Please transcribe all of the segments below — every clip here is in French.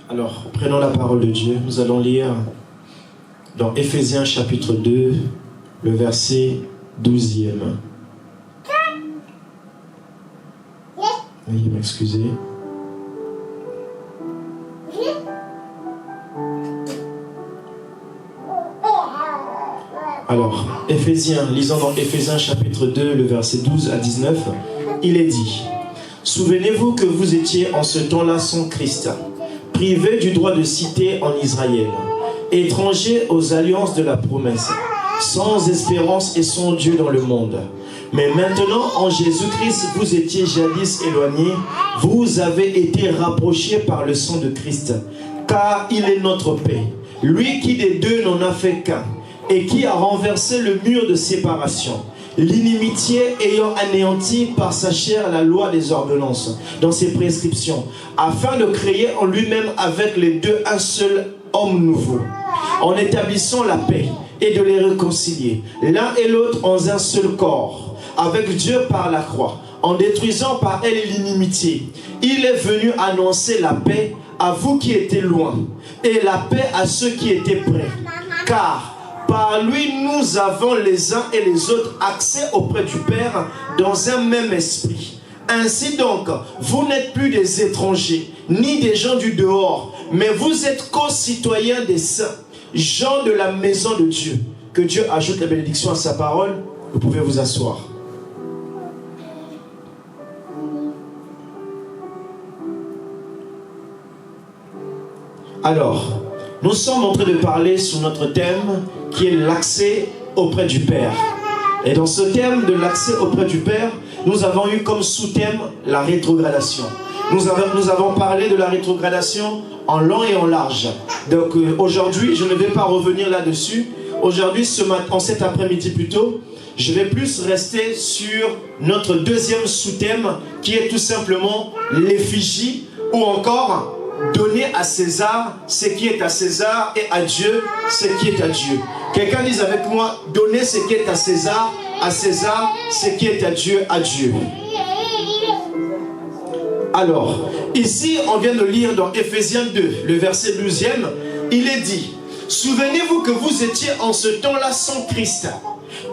Alors, prenons la parole de Dieu. Nous allons lire dans Éphésiens chapitre 2, le verset 12e. Veuillez m'excuser. Alors, Éphésiens, lisons dans Éphésiens chapitre 2, le verset 12 à 19, il est dit: Souvenez-vous que vous étiez en ce temps-là sans Christ, privés du droit de cité en Israël, étrangers aux alliances de la promesse, sans espérance et sans Dieu dans le monde. Mais maintenant, en Jésus-Christ, vous étiez jadis éloignés, vous avez été rapprochés par le sang de Christ, car il est notre paix, lui qui des deux n'en a fait qu'un, et qui a renversé le mur de séparation, l'inimitié ayant anéanti par sa chair la loi des ordonnances dans ses prescriptions, afin de créer en lui-même avec les deux un seul homme nouveau, en établissant la paix et de les réconcilier, l'un et l'autre en un seul corps, avec Dieu par la croix, en détruisant par elle l'inimitié. Il est venu annoncer la paix à vous qui étiez loin, et la paix à ceux qui étaient près, car par lui, nous avons les uns et les autres accès auprès du Père dans un même esprit. Ainsi donc, vous n'êtes plus des étrangers, ni des gens du dehors, mais vous êtes co-citoyens des saints, gens de la maison de Dieu. Que Dieu ajoute la bénédiction à sa parole. Vous pouvez vous asseoir. Alors, nous sommes en train de parler sur notre thème qui est l'accès auprès du Père. Et dans ce thème de l'accès auprès du Père, nous avons eu comme sous-thème la rétrogradation. Nous avons parlé de la rétrogradation en long et en large. Donc aujourd'hui, je ne vais pas revenir là-dessus. Aujourd'hui, en cet après-midi plutôt, je vais plus rester sur notre deuxième sous-thème qui est tout simplement l'effigie ou encore donner à César ce qui est à César et à Dieu ce qui est à Dieu. Quelqu'un dise avec moi: donner ce qui est à César, ce qui est à Dieu, à Dieu. Alors, ici, on vient de lire dans Éphésiens 2, le verset 12e, il est dit: Souvenez-vous que vous étiez en ce temps-là sans Christ,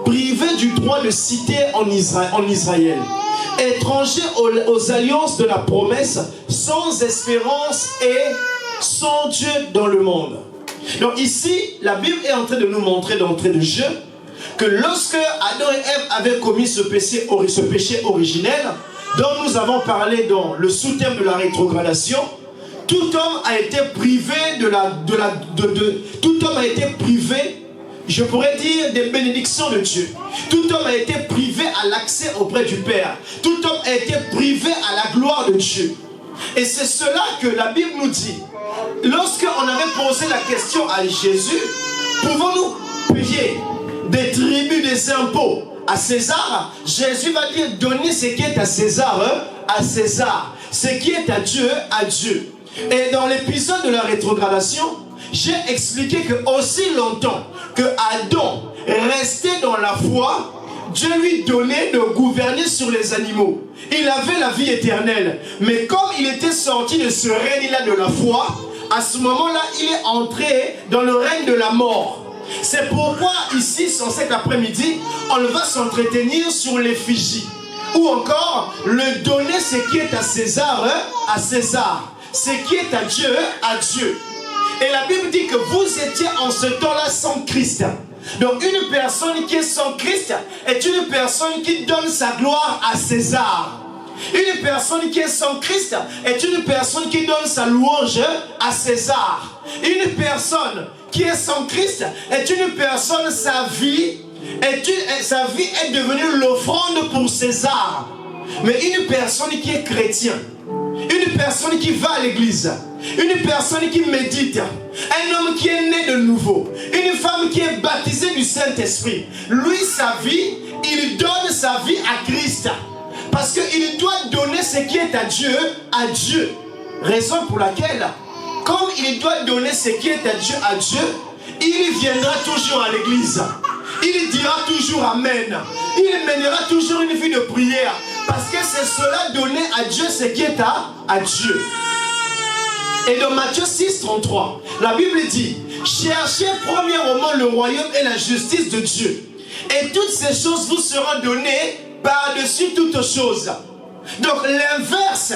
privés du droit de cité en Israël, étrangers aux alliances de la promesse, sans espérance et sans Dieu dans le monde. Donc ici, la Bible est en train de nous montrer d'entrée de jeu que lorsque Adam et Ève avaient commis ce péché originel, dont nous avons parlé dans le sous-thème de la rétrogradation, tout homme a été privé tout homme a été privé, je pourrais dire, des bénédictions de Dieu. Tout homme a été privé à l'accès auprès du Père. Tout homme a été privé à la gloire de Dieu. Et c'est cela que la Bible nous dit. Lorsqu'on avait posé la question à Jésus, pouvons-nous payer des tribus, des impôts à César? Jésus va dire: donnez ce qui est à César, ce qui est à Dieu, à Dieu. Et dans l'épisode de la rétrogradation, j'ai expliqué que aussi longtemps que Adam restait dans la foi, Dieu lui donnait de gouverner sur les animaux. Il avait la vie éternelle. Mais comme il était sorti de ce règne-là de la foi, à ce moment-là, il est entré dans le règne de la mort. C'est pourquoi ici, sur cet après-midi, on va s'entretenir sur l'effigie. Ou encore, le donner ce qui est à César, ce qui est à Dieu, à Dieu. Et la Bible dit que vous étiez en ce temps-là sans Christ. Donc une personne qui est sans Christ est une personne qui donne sa gloire à César. Une personne qui est sans Christ est une personne qui donne sa louange à César. Une personne qui est sans Christ est une personne, sa vie est devenue l'offrande pour César. Mais une personne qui est chrétien, une personne qui va à l'église, une personne qui médite, un homme qui est né de nouveau, une femme qui est baptisée du Saint-Esprit, lui, sa vie, il donne sa vie à Christ. Parce qu'il doit donner ce qui est à Dieu. Raison pour laquelle, comme il doit donner ce qui est à Dieu, il viendra toujours à l'église. Il dira toujours Amen. Il mènera toujours une vie de prière. Parce que c'est cela, donner à Dieu ce qui est à Dieu. Et dans Matthieu 6, 33, la Bible dit, cherchez premièrement le royaume et la justice de Dieu. Et toutes ces choses vous seront données par-dessus toutes choses. Donc l'inverse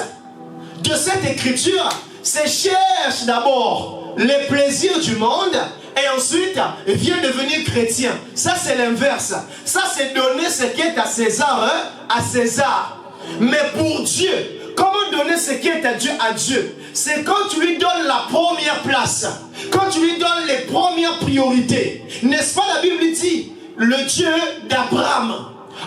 de cette écriture, c'est cherche d'abord les plaisirs du monde et ensuite viens devenir chrétien. Ça c'est l'inverse. Ça c'est donner ce qui est à César, à César. Mais pour Dieu, comment donner ce qui est à Dieu? C'est quand tu lui donnes la première place, quand tu lui donnes les premières priorités. N'est-ce pas, la Bible dit, le Dieu d'Abraham.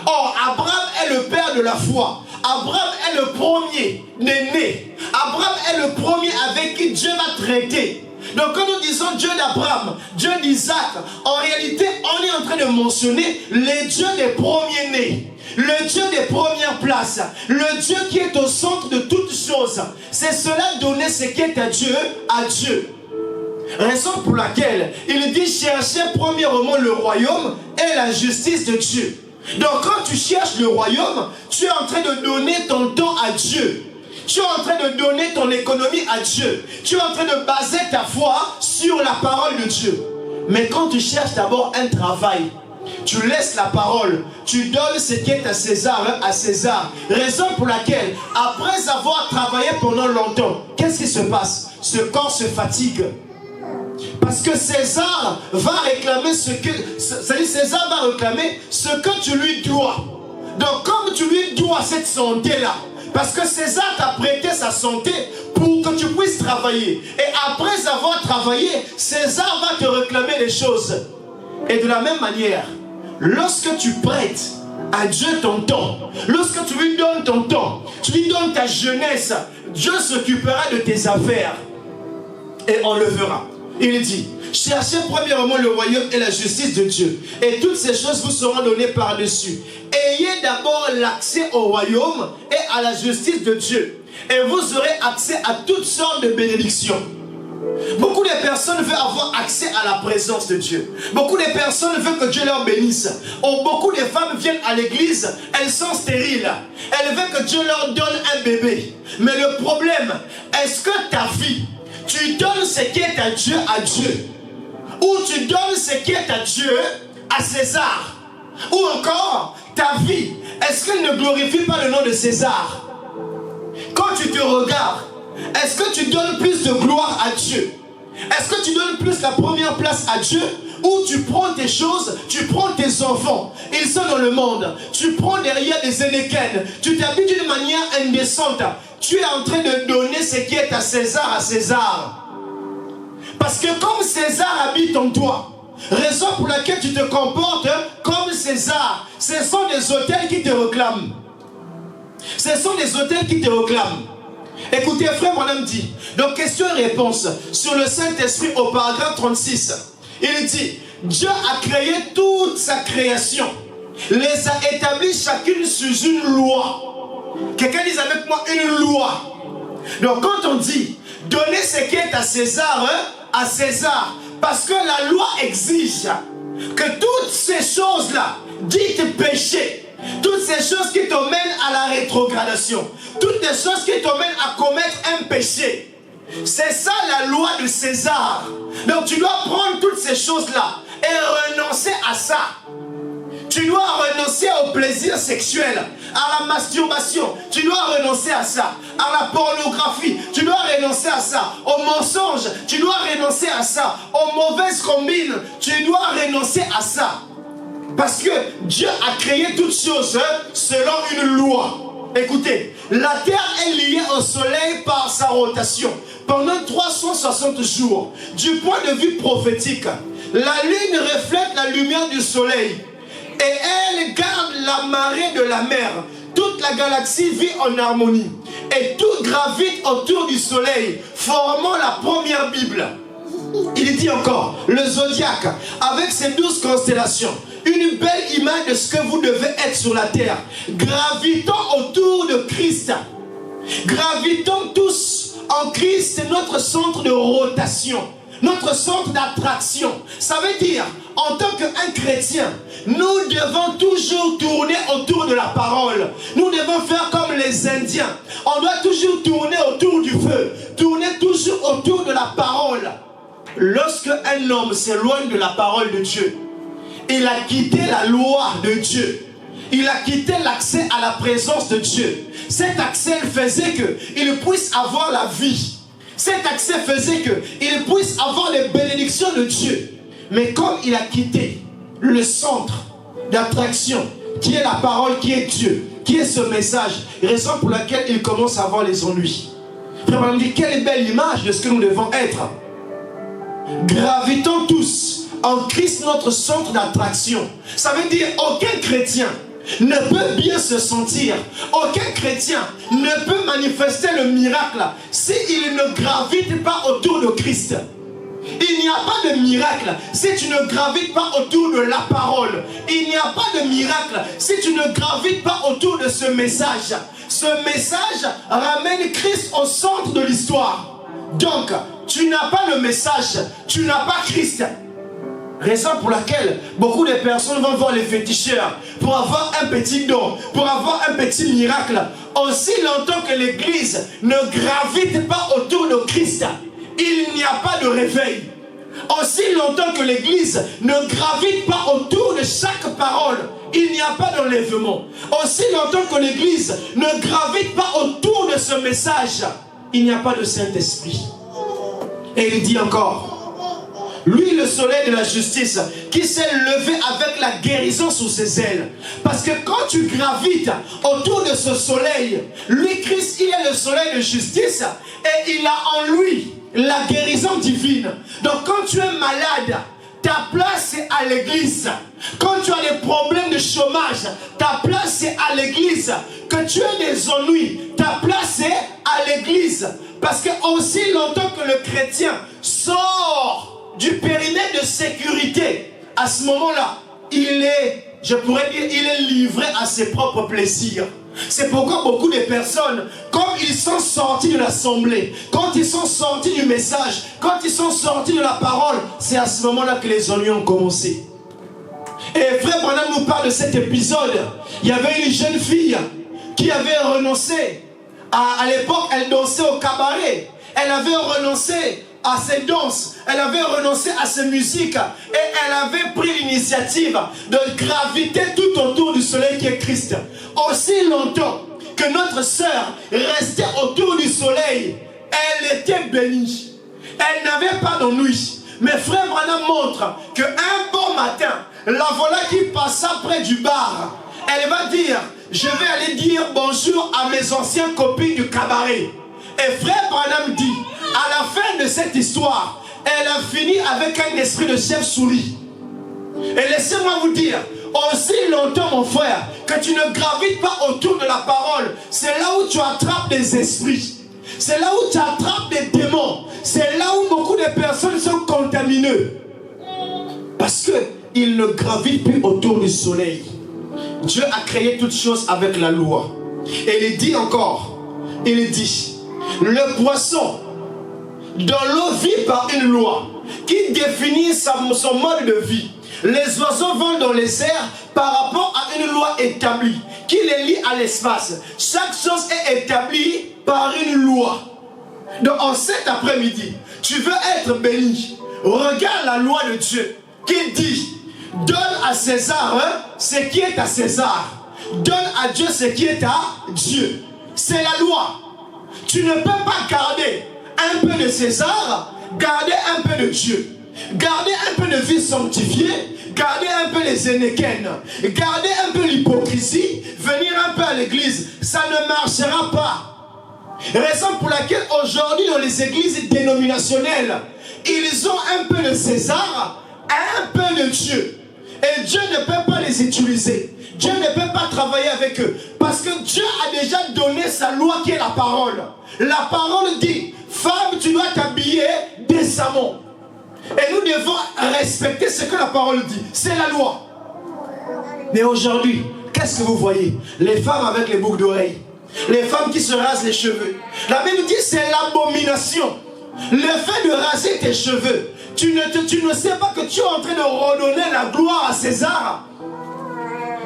Or, Abraham est le père de la foi. Abraham est le premier né. Abraham est le premier avec qui Dieu va traiter. Donc quand nous disons Dieu d'Abraham, Dieu d'Isaac, en réalité on est en train de mentionner les dieux des premiers-nés, le Dieu des premières places, le Dieu qui est au centre de toutes choses. C'est cela donner ce qui est à Dieu. Raison pour laquelle il dit chercher premièrement le royaume et la justice de Dieu. Donc quand tu cherches le royaume, tu es en train de donner ton temps à Dieu. Tu es en train de donner ton économie à Dieu. Tu es en train de baser ta foi sur la parole de Dieu. Mais quand tu cherches d'abord un travail, tu laisses la parole, tu donnes ce qui est à César. Raison pour laquelle, après avoir travaillé pendant longtemps, qu'est-ce qui se passe? Ce corps se fatigue. Parce que César va réclamer ce que tu lui dois. Donc comme tu lui dois cette santé-là, parce que César t'a prêté sa santé pour que tu puisses travailler. Et après avoir travaillé, César va te réclamer les choses. Et de la même manière, lorsque tu prêtes à Dieu ton temps, lorsque tu lui donnes ton temps, tu lui donnes ta jeunesse, Dieu s'occupera de tes affaires. Et on le verra. Il dit, cherchez premièrement le royaume et la justice de Dieu. Et toutes ces choses vous seront données par-dessus. Ayez d'abord l'accès au royaume et à la justice de Dieu. Et vous aurez accès à toutes sortes de bénédictions. Beaucoup de personnes veulent avoir accès à la présence de Dieu. Beaucoup de personnes veulent que Dieu leur bénisse. Or, beaucoup de femmes viennent à l'église, elles sont stériles. Elles veulent que Dieu leur donne un bébé. Mais le problème, est-ce que ta vie, tu donnes ce qui est à Dieu, ou tu donnes ce qui est à Dieu à César? Ou encore, ta vie, est-ce qu'elle ne glorifie pas le nom de César? Quand tu te regardes, est-ce que tu donnes plus de gloire à Dieu? Est-ce que tu donnes plus la première place à Dieu? Ou tu prends tes choses, tu prends tes enfants, ils sont dans le monde, tu prends derrière des énéquennes, tu t'habilles d'une manière indécente, tu es en train de donner ce qui est à César. Parce que comme César habite en toi, raison pour laquelle tu te comportes comme César, ce sont des autels qui te réclament. Ce sont des autels qui te réclament. Écoutez, frère Branham dit, donc question et réponse sur le Saint-Esprit au paragraphe 36. Il dit, Dieu a créé toute sa création, les a établis chacune sous une loi. Quelqu'un dise avec moi une loi. Donc quand on dit, donner ce qui est à César, parce que la loi exige que toutes ces choses-là, dites péché, toutes ces choses qui t'emmènent à la rétrogradation, toutes les choses qui t'emmènent à commettre un péché, c'est ça la loi de César. Donc tu dois prendre toutes ces choses-là et renoncer à ça. Tu dois renoncer au plaisir sexuel, à la masturbation. Tu dois renoncer à ça. À la pornographie, tu dois renoncer à ça. Au mensonge, tu dois renoncer à ça. Aux mauvaises combines, tu dois renoncer à ça. Parce que Dieu a créé toutes choses selon une loi. Écoutez, la terre est liée au soleil par sa rotation. Pendant 360 jours, du point de vue prophétique, la lune reflète la lumière du soleil. Et elle garde la marée de la mer. Toute la galaxie vit en harmonie. Et tout gravite autour du soleil, formant la première Bible. Il dit encore, le zodiaque, avec ses 12 constellations, une belle image de ce que vous devez être sur la terre. Gravitons autour de Christ. Gravitons tous en Christ, notre centre de rotation, notre centre d'attraction. Ça veut dire, en tant qu'un chrétien, nous devons toujours tourner autour de la parole. Nous devons faire comme les Indiens. On doit toujours tourner autour du feu, tourner toujours autour de la parole. Lorsque un homme s'éloigne de la parole de Dieu, il a quitté la loi de Dieu. Il a quitté l'accès à la présence de Dieu. Cet accès faisait qu'il puisse avoir la vie. Cet accès faisait qu'il puisse avoir les bénédictions de Dieu. Mais comme il a quitté le centre d'attraction, qui est la parole, qui est Dieu, qui est ce message, raison pour laquelle il commence à avoir les ennuis. Frère, on me dit, quelle belle image de ce que nous devons être. Gravitons tous en Christ notre centre d'attraction. Ça veut dire aucun chrétien ne peut bien se sentir, aucun chrétien ne peut manifester le miracle s'il ne gravite pas autour de Christ. Il n'y a pas de miracle si tu ne gravites pas autour de la parole. Il n'y a pas de miracle si tu ne gravites pas autour de ce message. Ce message ramène Christ au centre de l'histoire. Donc, tu n'as pas le message, tu n'as pas Christ. Raison pour laquelle beaucoup de personnes vont voir les féticheurs pour avoir un petit don, pour avoir un petit miracle. Aussi longtemps que l'Église ne gravite pas autour de Christ, il n'y a pas de réveil. Aussi longtemps que l'Église ne gravite pas autour de chaque parole, il n'y a pas d'enlèvement. Aussi longtemps que l'Église ne gravite pas autour de ce message, il n'y a pas de Saint-Esprit. Et il dit encore, lui le soleil de la justice, qui s'est levé avec la guérison sous ses ailes. Parce que quand tu gravites autour de ce soleil, lui Christ, il est le soleil de justice et il a en lui la guérison divine. Donc quand tu es malade, ta place est à l'église. Quand tu as des problèmes de chômage, ta place est à l'église. Que tu aies des ennuis, ta place est à l'église. Parce que aussi longtemps que le chrétien sort du périmètre de sécurité, à ce moment-là, il est, je pourrais dire, il est livré à ses propres plaisirs. C'est pourquoi beaucoup de personnes, comme ils sont sortis de l'assemblée, quand ils sont sortis du message, quand ils sont sortis de la parole, c'est à ce moment-là que les ennuis ont commencé. Et frère Branham nous parle de cet épisode. Il y avait une jeune fille qui avait renoncé. À l'époque, elle dansait au cabaret. Elle avait renoncé à ses danses, elle avait renoncé à ses musiques et elle avait pris l'initiative de graviter tout autour du soleil qui est Christ. Aussi longtemps que notre sœur restait autour du soleil, elle était bénie. Elle n'avait pas d'ennui. Mais frère Branham montre qu'un bon matin, la voilà qui passa près du bar. Elle va dire, je vais aller dire bonjour à mes anciennes copines du cabaret. Et frère Branham dit, à la fin de cette histoire, elle a fini avec un esprit de chef-souris. Et laissez-moi vous dire, aussi longtemps mon frère, que tu ne gravites pas autour de la parole, c'est là où tu attrapes des esprits. C'est là où tu attrapes des démons. C'est là où beaucoup de personnes sont contaminées. Parce qu'ils ne gravitent plus autour du soleil. Dieu a créé toutes choses avec la loi. Et il dit encore, il dit, le poisson dans l'eau vit par une loi qui définit son mode de vie. Les oiseaux volent dans les airs par rapport à une loi établie qui les lie à l'espace. Chaque chose est établie par une loi. Donc en cet après-midi, tu veux être béni. Regarde la loi de Dieu qui dit, donne à César ce qui est à César. Donne à Dieu ce qui est à Dieu. C'est la loi. Tu ne peux pas garder un peu de César, garder un peu de Dieu. Garder un peu de vie sanctifiée, garder un peu les énéquènes, garder un peu l'hypocrisie, venir un peu à l'église, ça ne marchera pas. Raison pour laquelle aujourd'hui dans les églises dénominationnelles, ils ont un peu de César, un peu de Dieu. Et Dieu ne peut pas les utiliser. Dieu ne peut pas travailler avec eux. Parce que Dieu a déjà donné sa loi qui est la parole. La parole dit, femme, tu dois t'habiller décemment. Et nous devons respecter ce que la parole dit. C'est la loi. Mais aujourd'hui, qu'est-ce que vous voyez? Les femmes avec les boucles d'oreilles. Les femmes qui se rasent les cheveux. La Bible dit c'est l'abomination. Le fait de raser tes cheveux, tu ne sais pas que tu es en train de redonner la gloire à César.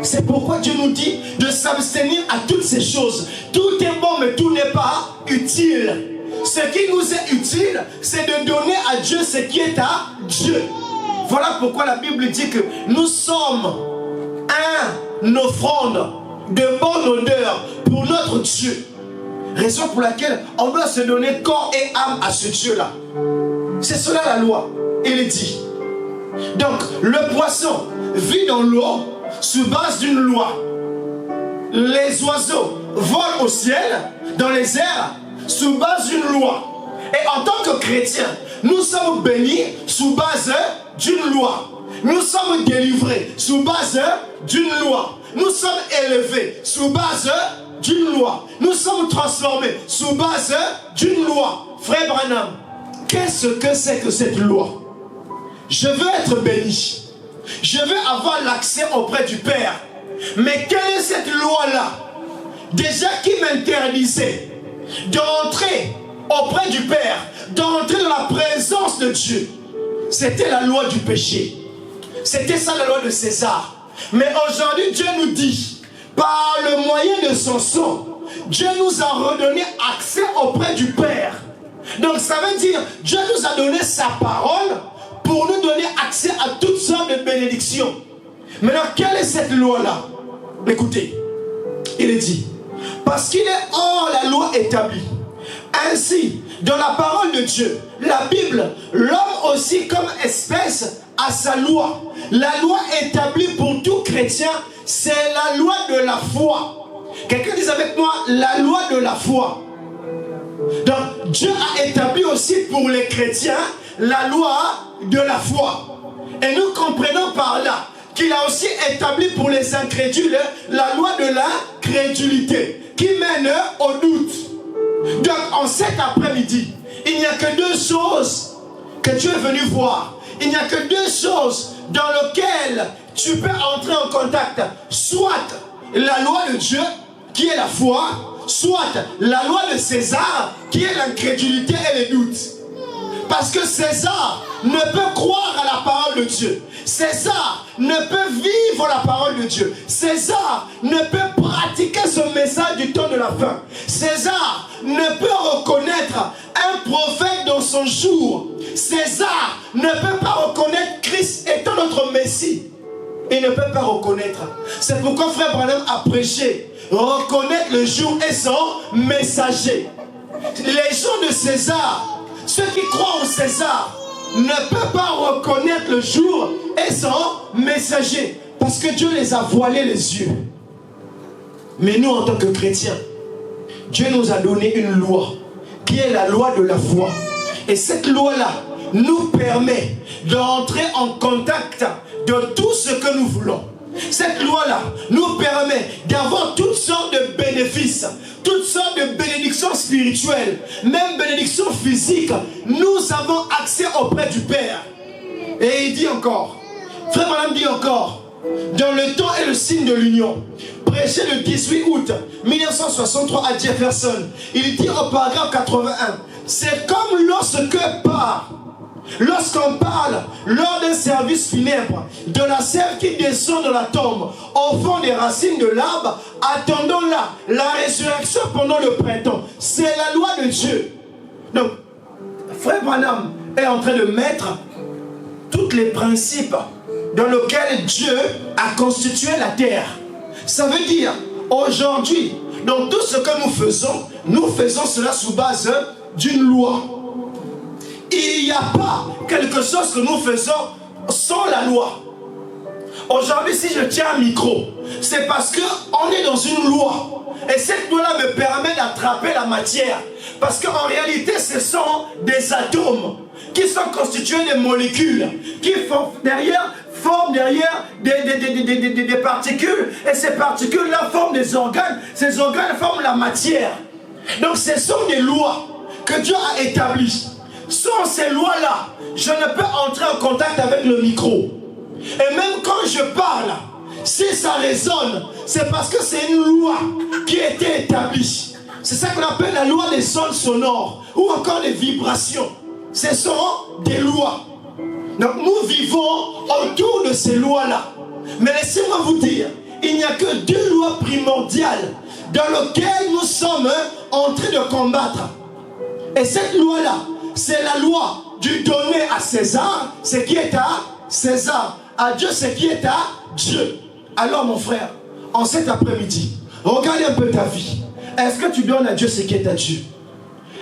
C'est pourquoi Dieu nous dit de s'abstenir à toutes ces choses. Tout est bon, mais tout n'est pas utile. Ce qui nous est utile, c'est de donner à Dieu ce qui est à Dieu. Voilà pourquoi la Bible dit que nous sommes une offrande de bonne odeur pour notre Dieu. Raison pour laquelle on doit se donner corps et âme à ce Dieu-là. C'est cela la loi. Il dit. Donc, le poisson vit dans l'eau sous base d'une loi. Les oiseaux volent au ciel, dans les airs, sous base d'une loi. Et en tant que chrétiens, nous sommes bénis sous base d'une loi. Nous sommes délivrés sous base d'une loi. Nous sommes élevés sous base d'une loi. Nous sommes transformés sous base d'une loi. Frère Branham, qu'est-ce que c'est que cette loi? Je veux être béni. Je veux avoir l'accès auprès du Père. Mais quelle est cette loi-là? Déjà qui m'interdisait d'entrer auprès du Père, d'entrer dans la présence de Dieu. C'était la loi du péché. C'était ça la loi de César. Mais aujourd'hui, Dieu nous dit, par le moyen de son sang, Dieu nous a redonné accès auprès du Père. Donc ça veut dire, Dieu nous a donné sa parole pour nous donner accès à toutes sortes de bénédictions. Maintenant, quelle est cette loi-là? Écoutez, il est dit, parce qu'il est hors la loi établie. Ainsi, dans la parole de Dieu, la Bible, l'homme aussi comme espèce a sa loi. La loi établie pour tout chrétien, c'est la loi de la foi. Quelqu'un dit avec moi, la loi de la foi. Donc, Dieu a établi aussi pour les chrétiens la loi de la foi. Et nous comprenons par là qu'il a aussi établi pour les incrédules la loi de la crédulité qui mène au doute. Donc en cet après-midi, il n'y a que deux choses que Dieu est venu voir. Il n'y a que deux choses dans lesquelles tu peux entrer en contact. Soit la loi de Dieu, qui est la foi, soit la loi de César, qui est l'incrédulité et les doutes. Parce que César ne peut croire à la parole de Dieu. César ne peut vivre la parole de Dieu. César ne peut pratiquer ce message du temps de la fin. César ne peut reconnaître un prophète dans son jour. César ne peut pas reconnaître Christ étant notre Messie. Il ne peut pas reconnaître. C'est pourquoi frère Branham a prêché. Reconnaître le jour et son messager. Les gens de César, ceux qui croient en César, ne peuvent pas reconnaître le jour et son messager. Parce que Dieu les a voilés les yeux. Mais nous, en tant que chrétiens, Dieu nous a donné une loi, qui est la loi de la foi. Et cette loi-là nous permet d'entrer en contact de tout ce que nous voulons. Cette loi-là nous permet d'avoir toutes sortes de bénéfices, toutes sortes de bénédictions spirituelles, même bénédictions physiques. Nous avons accès auprès du Père. Et il dit encore, frère Madame dit encore, dans le temps et le signe de l'union, prêché le 18 août 1963 à Jefferson, il dit au paragraphe 81, c'est comme lorsqu'on parle lors d'un service funèbre de la sève qui descend de la tombe au fond des racines de l'arbre, attendant là la résurrection pendant le printemps. C'est la loi de Dieu. Donc, frère Branham est en train de mettre tous les principes dans lesquels Dieu a constitué la terre. Ça veut dire, aujourd'hui, dans tout ce que nous faisons cela sous base d'une loi. Il n'y a pas quelque chose que nous faisons sans la loi. Aujourd'hui, si je tiens un micro, c'est parce qu'on est dans une loi. Et cette loi-là me permet d'attraper la matière. Parce qu'en réalité, ce sont des atomes qui sont constitués de molécules qui forment derrière des particules. Et ces particules-là forment des organes. Ces organes forment la matière. Donc ce sont des lois que Dieu a établies. Sans ces lois-là, je ne peux entrer en contact avec le micro. Et même quand je parle, si ça résonne, c'est parce que c'est une loi qui a été établie. C'est ça qu'on appelle la loi des ondes sonores ou encore des vibrations. Ce sont des lois. Donc nous vivons autour de ces lois-là. Mais laissez-moi vous dire, il n'y a que deux lois primordiales dans lesquelles nous sommes en train de combattre. Et cette loi-là, c'est la loi du donner à César ce qui est à César, à Dieu ce qui est à Dieu. Alors mon frère, en cet après-midi, regardez un peu ta vie. Est-ce que tu donnes à Dieu ce qui est à Dieu?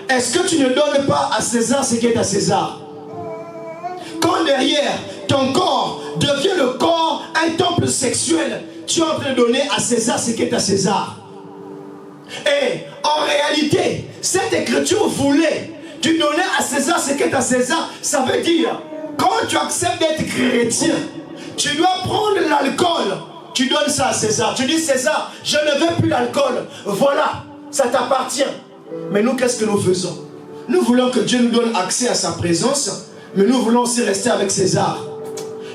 Est-ce que tu ne donnes pas à César ce qui est à César? Quand derrière, ton corps devient le corps, un temple sexuel, tu es en train de donner à César ce qui est à César. Et en réalité, cette écriture voulait tu donner à César ce qui est à César. Ça veut dire, quand tu acceptes d'être chrétien, tu dois prendre l'alcool. Tu donnes ça à César. Tu dis, César, je ne veux plus l'alcool. Voilà, ça t'appartient. Mais nous, qu'est-ce que nous faisons? Nous voulons que Dieu nous donne accès à sa présence, mais nous voulons aussi rester avec César.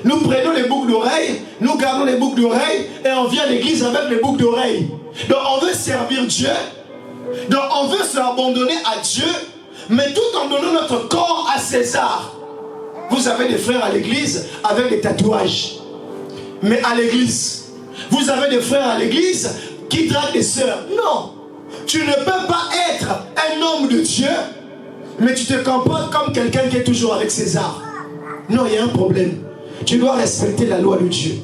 Nous prenons les boucles d'oreilles, nous gardons les boucles d'oreilles et on vient à l'église avec les boucles d'oreilles. Donc on veut servir Dieu, donc on veut se abandonner à Dieu, mais tout en donnant notre corps à César. Vous avez des frères à l'église avec des tatouages. Mais à l'église, vous avez des frères à l'église qui draguent des sœurs. Non, tu ne peux pas être un homme de Dieu, mais tu te comportes comme quelqu'un qui est toujours avec César. Non, il y a un problème. Tu dois respecter la loi de Dieu.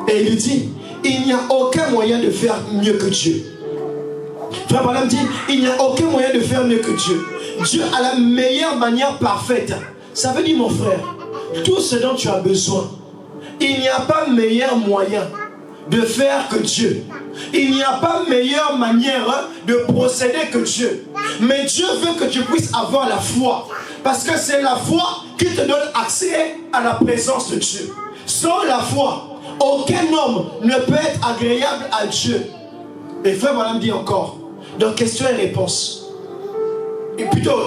Et il dit, il n'y a aucun moyen de faire mieux que Dieu. Frère Branham dit, il n'y a aucun moyen de faire mieux que Dieu. Dieu a la meilleure manière parfaite. Ça veut dire, mon frère, tout ce dont tu as besoin, il n'y a pas meilleur moyen de faire que Dieu. Il n'y a pas meilleure manière de procéder que Dieu. Mais Dieu veut que tu puisses avoir la foi. Parce que c'est la foi qui te donne accès à la présence de Dieu. Sans la foi, aucun homme ne peut être agréable à Dieu. Et frère Madame dit encore, dans questions et réponses, et plutôt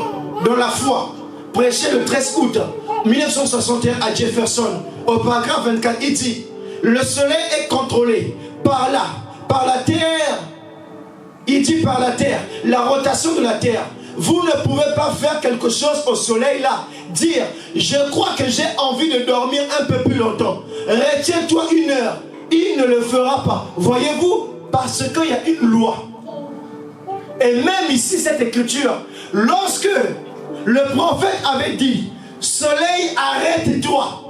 dans la foi, prêché le 13 août 1961 à Jefferson, au paragraphe 24, il dit, le soleil est contrôlé par la terre. Il dit par la terre, la rotation de la terre. Vous ne pouvez pas faire quelque chose au soleil là. Dire, je crois que j'ai envie de dormir un peu plus longtemps. Retiens-toi 1 heure. Il ne le fera pas. Voyez-vous, parce qu'il y a une loi. Et même ici, cette écriture, lorsque le prophète avait dit, soleil, arrête-toi.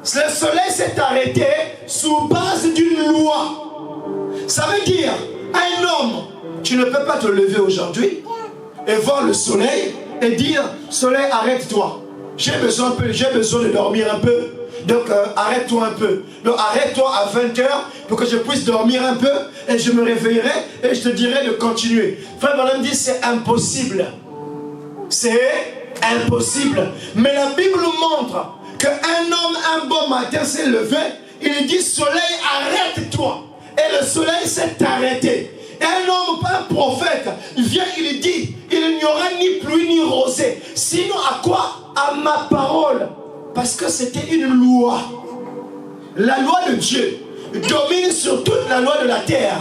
Le soleil s'est arrêté sous base d'une loi. Ça veut dire, un homme, tu ne peux pas te lever aujourd'hui et voir le soleil et dire, soleil, arrête-toi. J'ai besoin de dormir un peu. Donc arrête-toi un peu. Donc arrête-toi à 20 h pour que je puisse dormir un peu et je me réveillerai et je te dirai de continuer. Frère Branham dit, c'est impossible. C'est impossible. Mais la Bible montre qu'un homme, un bon matin s'est levé, il dit, soleil, arrête-toi. Et le soleil s'est arrêté. Et un homme, un prophète, il vient, il dit, il n'y aura ni pluie ni rosée. Sinon à quoi? À ma parole. Parce que c'était une loi. La loi de Dieu domine sur toute la loi de la terre.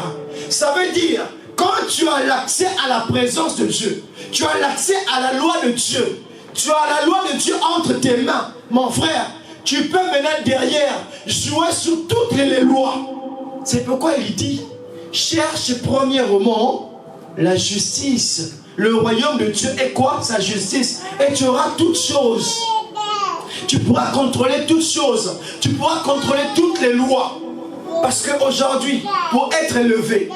Ça veut dire, quand tu as l'accès à la présence de Dieu, tu as l'accès à la loi de Dieu, tu as la loi de Dieu entre tes mains, mon frère, tu peux maintenant derrière jouer sur toutes les lois. C'est pourquoi il dit, cherche premièrement la justice. Le royaume de Dieu est quoi? Sa justice. Et tu auras toutes choses. Tu pourras contrôler toutes choses. Tu pourras contrôler toutes les lois. Parce qu'aujourd'hui, pour être élevé,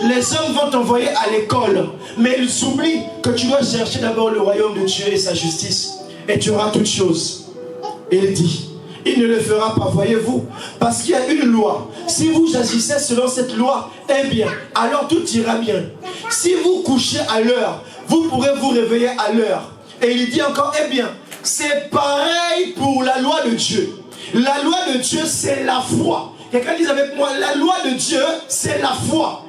les hommes vont t'envoyer à l'école. Mais ils oublient que tu dois chercher d'abord le royaume de Dieu et sa justice. Et tu auras toutes choses. Et il dit, il ne le fera pas, voyez-vous. Parce qu'il y a une loi. Si vous agissez selon cette loi, eh bien, alors tout ira bien. Si vous couchez à l'heure, vous pourrez vous réveiller à l'heure. Et il dit encore, eh bien, c'est pareil pour la loi de Dieu. La loi de Dieu, c'est la foi. Quelqu'un dit avec moi, la loi de Dieu, c'est la foi.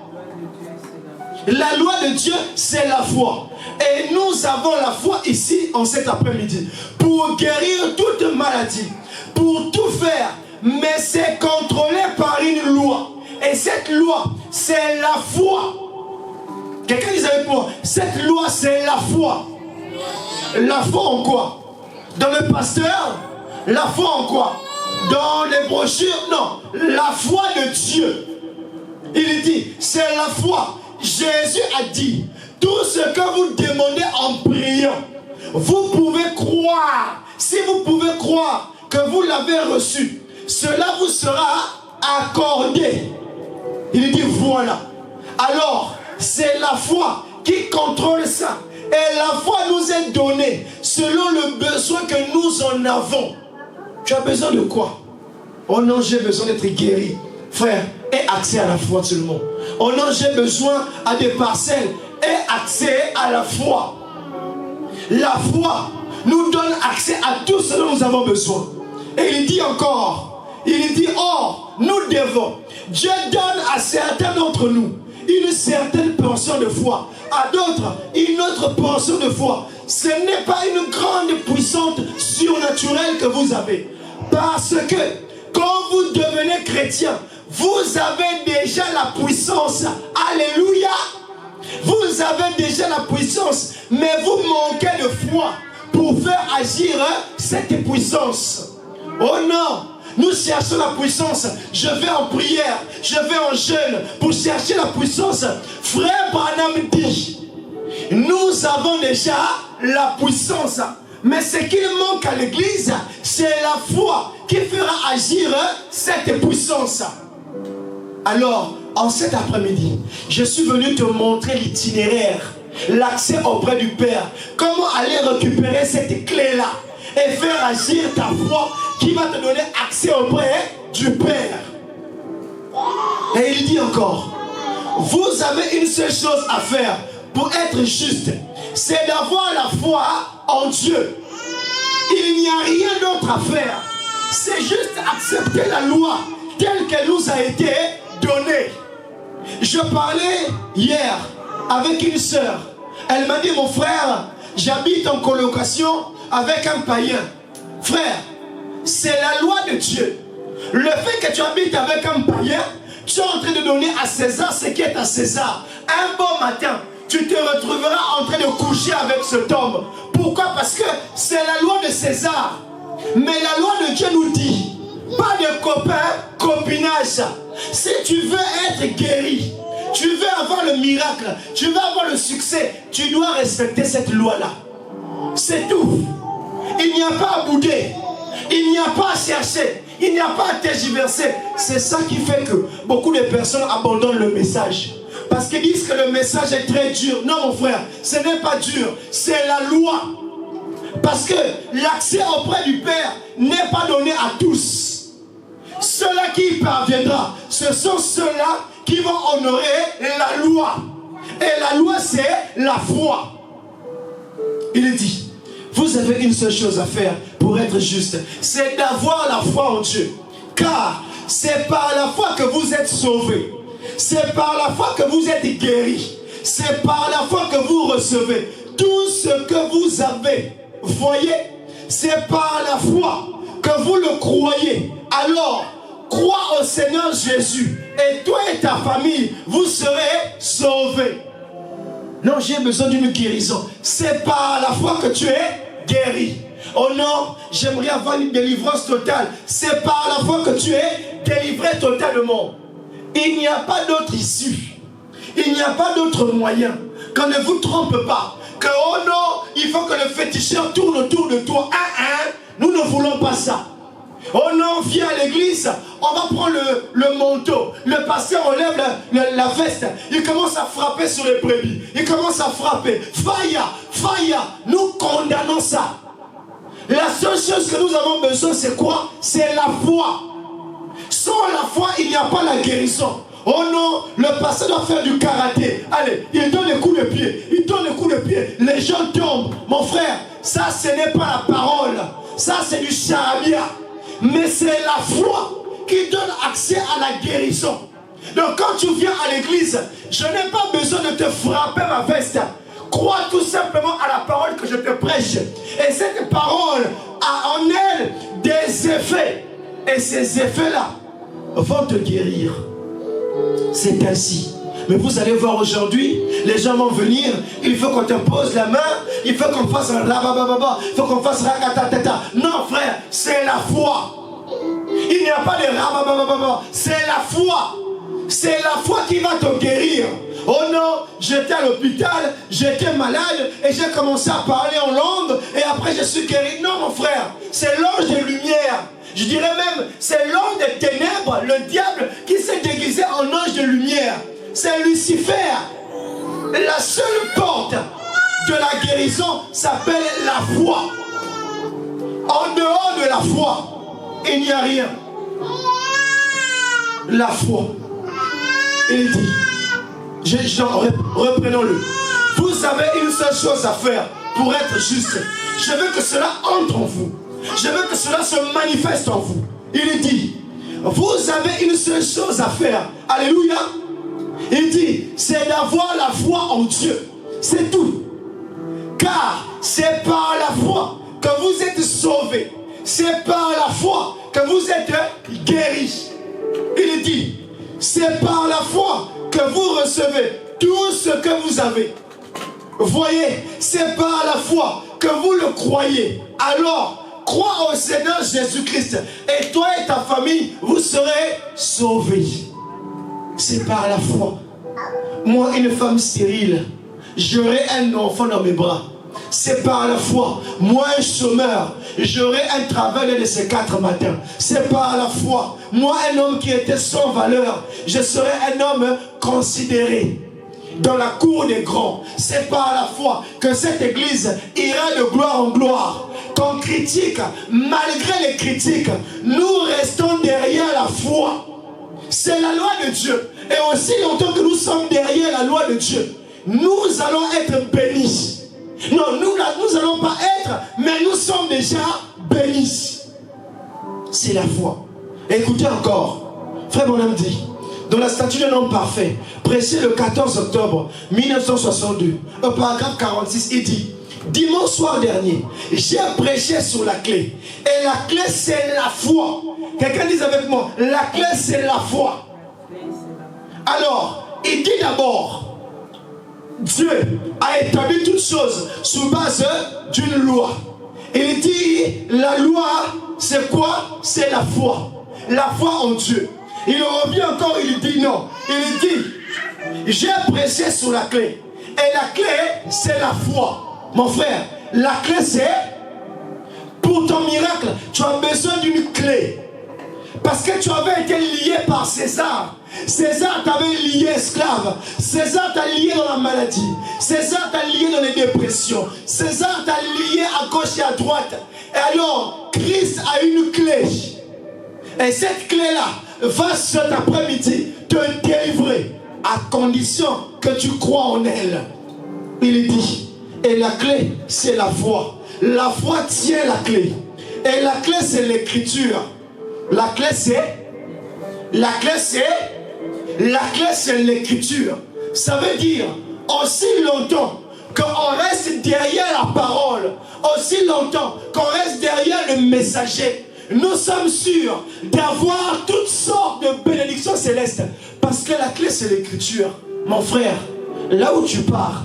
La loi de Dieu, c'est la foi. Et nous avons la foi ici, en cet après-midi, pour guérir toute maladie, pour tout faire. Mais c'est contrôlé par une loi. Et cette loi, c'est la foi. Quelqu'un dit avec moi, cette loi, c'est la foi. La foi en quoi? Dans le pasteur, La foi en quoi? Dans les brochures? Non. La foi de Dieu. Il dit, c'est la foi. Jésus a dit, tout ce que vous demandez en priant, vous pouvez croire. Si vous pouvez croire que vous l'avez reçu, cela vous sera accordé. Il dit, voilà. Alors, c'est la foi qui contrôle ça. Et la foi nous est donnée selon le besoin que nous en avons. Tu as besoin de quoi? Oh non, j'ai besoin d'être guéri. Frère, aie accès à la foi seulement. Oh non, j'ai besoin à des parcelles. Aie accès à la foi. La foi nous donne accès à tout ce dont nous avons besoin. Et il dit encore, il dit, or, nous devons. Dieu donne à certains d'entre nous une certaine portion de foi, à d'autres une autre portion de foi. Ce n'est pas une grande puissance surnaturelle que vous avez, parce que quand vous devenez chrétien, vous avez déjà la puissance. Alléluia. Vous avez déjà la puissance, mais vous manquez de foi pour faire agir cette puissance. Oh non, nous cherchons la puissance. Je vais en prière, je vais en jeûne pour chercher la puissance. Frère Branham dit, nous avons déjà la puissance, mais ce qu'il manque à l'église, c'est la foi qui fera agir cette puissance. Alors, en cet après-midi, je suis venu te montrer l'itinéraire, l'accès auprès du Père. Comment aller récupérer cette clé-là et faire agir ta foi qui va te donner accès auprès du Père. Et il dit encore, vous avez une seule chose à faire pour être juste, c'est d'avoir la foi en Dieu. Il n'y a rien d'autre à faire. C'est juste accepter la loi telle qu'elle nous a été donnée. Je parlais hier avec une sœur. Elle m'a dit, mon frère, j'habite en colocation avec un païen. Frère, c'est la loi de Dieu. Le fait que tu habites avec un païen, tu es en train de donner à César ce qui est à César. Un bon matin, tu te retrouveras en train de coucher avec cet homme. Pourquoi? Parce que c'est la loi de César. Mais la loi de Dieu nous dit, pas de copain, copinage. Si tu veux être guéri, tu veux avoir le miracle, tu veux avoir le succès, tu dois respecter cette loi-là. C'est tout. Il n'y a pas à bouder. Il n'y a pas à chercher. Il n'y a pas à tergiverser. C'est ça qui fait que beaucoup de personnes abandonnent le message. Parce qu'ils disent que le message est très dur. Non, mon frère, ce n'est pas dur. C'est la loi. Parce que l'accès auprès du Père n'est pas donné à tous. Ceux-là qui y parviendra, ce sont ceux-là qui vont honorer la loi. Et la loi, c'est la foi. Il dit, vous avez une seule chose à faire pour être juste, c'est d'avoir la foi en Dieu. Car c'est par la foi que vous êtes sauvés. C'est par la foi que vous êtes guéris. C'est par la foi que vous recevez tout ce que vous avez. Voyez, c'est par la foi que vous le croyez. Alors, crois au Seigneur Jésus et toi et ta famille, vous serez sauvés. Non, j'ai besoin d'une guérison. C'est par la foi que tu es guéri. Oh non, j'aimerais avoir une délivrance totale. C'est par la foi que tu es délivré totalement. Il n'y a pas d'autre issue. Il n'y a pas d'autre moyen. Qu'on ne vous trompe pas. Que oh non, il faut que le féticheur tourne autour de toi. Nous ne voulons pas ça. Oh non, viens à l'église, on va prendre le manteau. Le pasteur enlève la veste. Il commence à frapper sur les brebis. Il commence à frapper. Faya, faya. Nous condamnons ça. La seule chose que nous avons besoin, c'est quoi? C'est la foi. Sans la foi, il n'y a pas la guérison. Oh non, le pasteur doit faire du karaté. Allez, il donne des coups de pied. Il donne des coups de pied. Les gens tombent. Mon frère, ça, ce n'est pas la parole. Ça, c'est du charabia. Mais c'est la foi qui donne accès à la guérison. Donc quand tu viens à l'église, je n'ai pas besoin de te frapper ma veste. Crois tout simplement à la parole que je te prêche. Et cette parole a en elle des effets. Et ces effets-là vont te guérir. C'est ainsi. Mais vous allez voir aujourd'hui, les gens vont venir, il faut qu'on te pose la main, il faut qu'on fasse un rabababa, il faut qu'on fasse rakatatata. Non frère, c'est la foi. Il n'y a pas de rababababa. C'est la foi. C'est la foi qui va te guérir. Oh non, j'étais à l'hôpital, j'étais malade et j'ai commencé à parler en langue et après je suis guéri. Non mon frère, c'est l'ange de lumière. Je dirais même, c'est l'ange des ténèbres, le diable qui s'est déguisé en ange de lumière. C'est Lucifer. La seule porte de la guérison s'appelle la foi. En dehors de la foi, il n'y a rien. La foi. Il dit, reprenons-le. Vous avez une seule chose à faire pour être juste. Je veux que cela entre en vous. Je veux que cela se manifeste en vous. Il dit, vous avez une seule chose à faire. Alléluia. Il dit, c'est d'avoir la foi en Dieu. C'est tout. Car c'est par la foi que vous êtes sauvés. C'est par la foi que vous êtes guéris. Il dit, c'est par la foi que vous recevez tout ce que vous avez. Voyez, c'est par la foi que vous le croyez. Alors, crois au Seigneur Jésus-Christ et toi et ta famille, vous serez sauvés. C'est par la foi. Moi, une femme stérile, j'aurai un enfant dans mes bras. C'est par la foi. Moi, un chômeur, j'aurai un travail de ces 4 matins. C'est par la foi. Moi, un homme qui était sans valeur, je serai un homme considéré dans la cour des grands. C'est par la foi que cette église ira de gloire en gloire. Qu'on critique, malgré les critiques, nous restons derrière la foi. C'est la loi de Dieu. Et aussi longtemps que nous sommes derrière la loi de Dieu, nous allons être bénis. Non, nous n'allons pas être, mais nous sommes déjà bénis. C'est la foi. Écoutez encore, frère Bonhomme dit, dans la statue d'un homme parfait, prêché le 14 octobre 1962, au paragraphe 46, il dit, dimanche soir dernier, j'ai prêché sur la clé. Et la clé, c'est la foi. Quelqu'un dit avec moi, la clé, c'est la foi. Alors, il dit d'abord, Dieu a établi toutes choses sur base d'une loi. Il dit, la loi, c'est quoi? C'est la foi. La foi en Dieu. Il revient encore, il dit non. Il dit, j'ai prêché sur la clé. Et la clé, c'est la foi. Mon frère, la clé, c'est, pour ton miracle, tu as besoin d'une clé. Parce que tu avais été lié par César. César t'avait lié esclave. César t'a lié dans la maladie. César t'a lié dans les dépressions. César t'a lié à gauche et à droite. Et alors, Christ a une clé. Et cette clé-là va cet après-midi te délivrer à condition que tu crois en elle. Il dit, et la clé, c'est la foi. La foi tient la clé. Et la clé, c'est l'écriture. La clé, c'est l'écriture. Ça veut dire, aussi longtemps qu'on reste derrière la parole, aussi longtemps qu'on reste derrière le messager, nous sommes sûrs d'avoir toutes sortes de bénédictions célestes. Parce que la clé, c'est l'écriture. Mon frère, là où tu pars,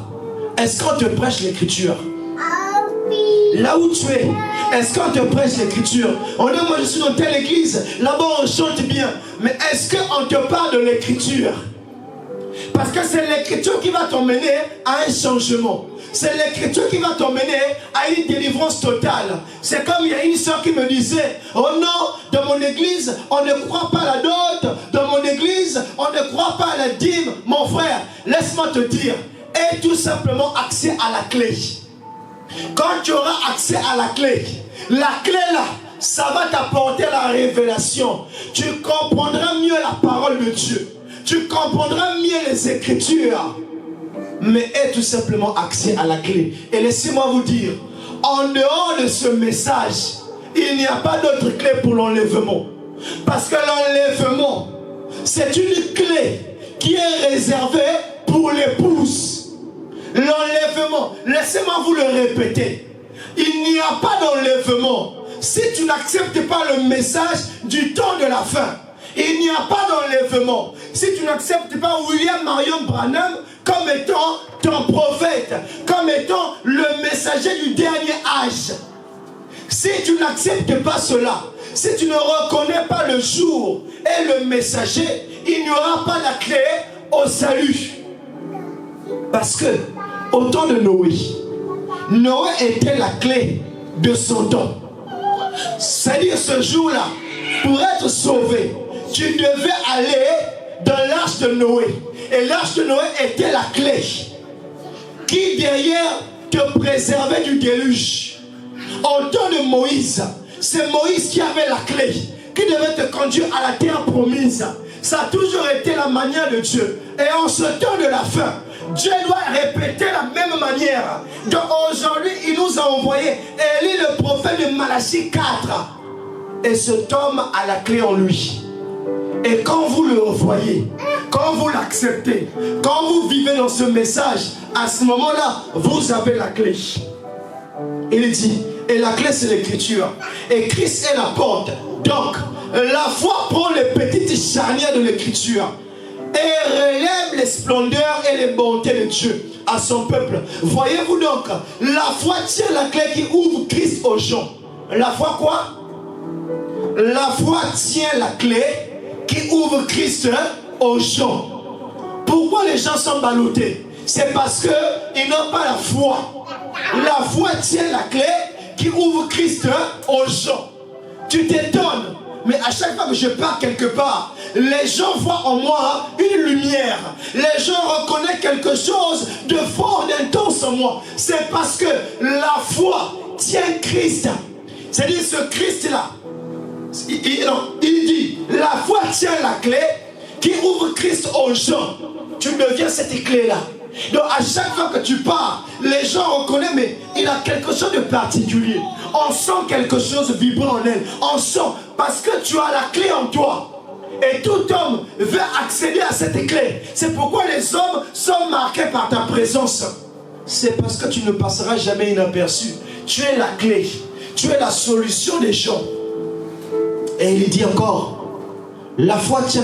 est-ce qu'on te prêche l'écriture? Là où tu es, est-ce qu'on te prêche l'écriture? On dit, moi je suis dans telle église, là-bas on chante bien. Mais est-ce qu'on te parle de l'écriture? Parce que c'est l'écriture qui va t'emmener à un changement. C'est l'écriture qui va t'emmener à une délivrance totale. C'est comme il y a une soeur qui me disait, oh non, dans mon église, on ne croit pas à la dot. Dans mon église, on ne croit pas à la dîme. Mon frère, laisse-moi te dire, aie tout simplement accès à la clé. Quand tu auras accès à la clé là, ça va t'apporter la révélation. Tu comprendras mieux la parole de Dieu. Tu comprendras mieux les Écritures. Mais aie tout simplement accès à la clé. Et laissez-moi vous dire, en dehors de ce message, il n'y a pas d'autre clé pour l'enlèvement. Parce que l'enlèvement, c'est une clé qui est réservée pour l'épouse. L'enlèvement, laissez-moi vous le répéter. Il n'y a pas d'enlèvement si tu n'acceptes pas le message du temps de la fin. Il n'y a pas d'enlèvement si tu n'acceptes pas William Marion Branham comme étant ton prophète, comme étant le messager du dernier âge. Si tu n'acceptes pas cela, Si tu ne reconnais pas le jour et le messager, il n'y aura pas la clé au salut. Parce que, au temps de Noé, Noé était la clé de son temps. C'est-à-dire ce jour-là, pour être sauvé, tu devais aller dans l'arche de Noé. Et l'arche de Noé était la clé qui derrière te préservait du déluge. Au temps de Moïse, c'est Moïse qui avait la clé, qui devait te conduire à la terre promise. Ça a toujours été la manière de Dieu. Et en ce temps de la fin, Dieu doit répéter la même manière. Donc aujourd'hui, il nous a envoyé Élie, le prophète de Malachie 4. Et cet homme a la clé en lui. Et quand vous le revoyez, quand vous l'acceptez, quand vous vivez dans ce message, à ce moment-là, vous avez la clé. Il dit, et la clé c'est l'écriture. Et Christ est la porte. Donc, la foi prend les petites charnières de l'écriture et relève les splendeurs et les bontés de Dieu à son peuple. Voyez-vous donc, la foi tient la clé qui ouvre Christ aux gens. La foi quoi? La foi tient la clé qui ouvre Christ aux gens. Pourquoi les gens sont ballottés? C'est parce qu'ils n'ont pas la foi. La foi tient la clé qui ouvre Christ aux gens. Tu t'étonnes, mais à chaque fois que je pars quelque part, les gens voient en moi une lumière. Les gens reconnaissent quelque chose de fort, d'intense en moi. C'est parce que la foi tient Christ. C'est-à-dire ce Christ-là, il dit, la foi tient la clé qui ouvre Christ aux gens. Tu deviens cette clé-là. Donc à chaque fois que tu pars, les gens reconnaissent, mais il a quelque chose de particulier. On sent quelque chose vibrant en elle. On sent, parce que tu as la clé en toi. Et tout homme veut accéder à cette clé. C'est pourquoi les hommes sont marqués par ta présence. C'est parce que tu ne passeras jamais inaperçu. Tu es la clé. Tu es la solution des gens. Et il dit encore, la foi tient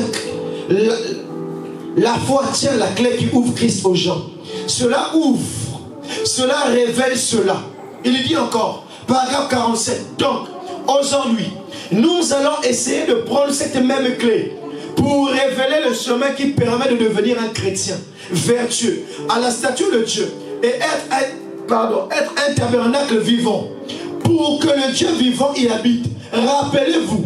la clé qui ouvre Christ aux gens. Cela ouvre, cela révèle cela. Il dit encore, paragraphe 47, donc aujourd'hui, nous allons essayer de prendre cette même clé pour révéler le chemin qui permet de devenir un chrétien vertueux, à la statue de Dieu, et être un tabernacle vivant, pour que le Dieu vivant y habite. Rappelez-vous,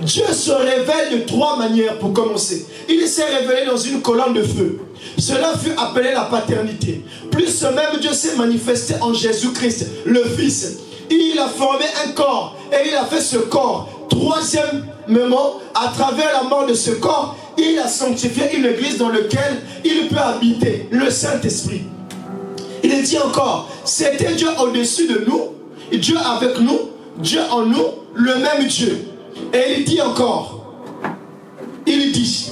Dieu se révèle de trois manières pour commencer. Il s'est révélé dans une colonne de feu. Cela fut appelé la paternité. Plus ce même Dieu s'est manifesté en Jésus-Christ, le Fils. Il a formé un corps et il a fait ce corps. Troisièmement, à travers la mort de ce corps, il a sanctifié une église dans laquelle il peut habiter, le Saint-Esprit. Il dit encore, c'était Dieu au-dessus de nous, Dieu avec nous, Dieu en nous, le même Dieu. Et il dit encore, il dit,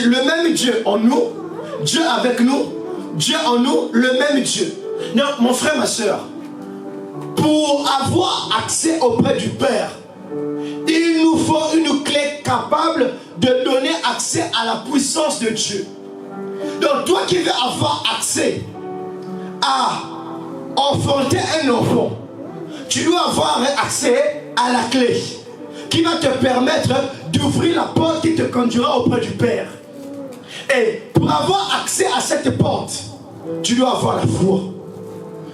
le même Dieu en nous, Dieu avec nous, Dieu en nous, le même Dieu. Non, mon frère, ma soeur, pour avoir accès auprès du Père, il nous faut une clé capable de donner accès à la puissance de Dieu. Donc toi qui veux avoir accès à enfanter un enfant, tu dois avoir accès à la clé qui va te permettre d'ouvrir la porte qui te conduira auprès du Père. Et pour avoir accès à cette porte, tu dois avoir la foi.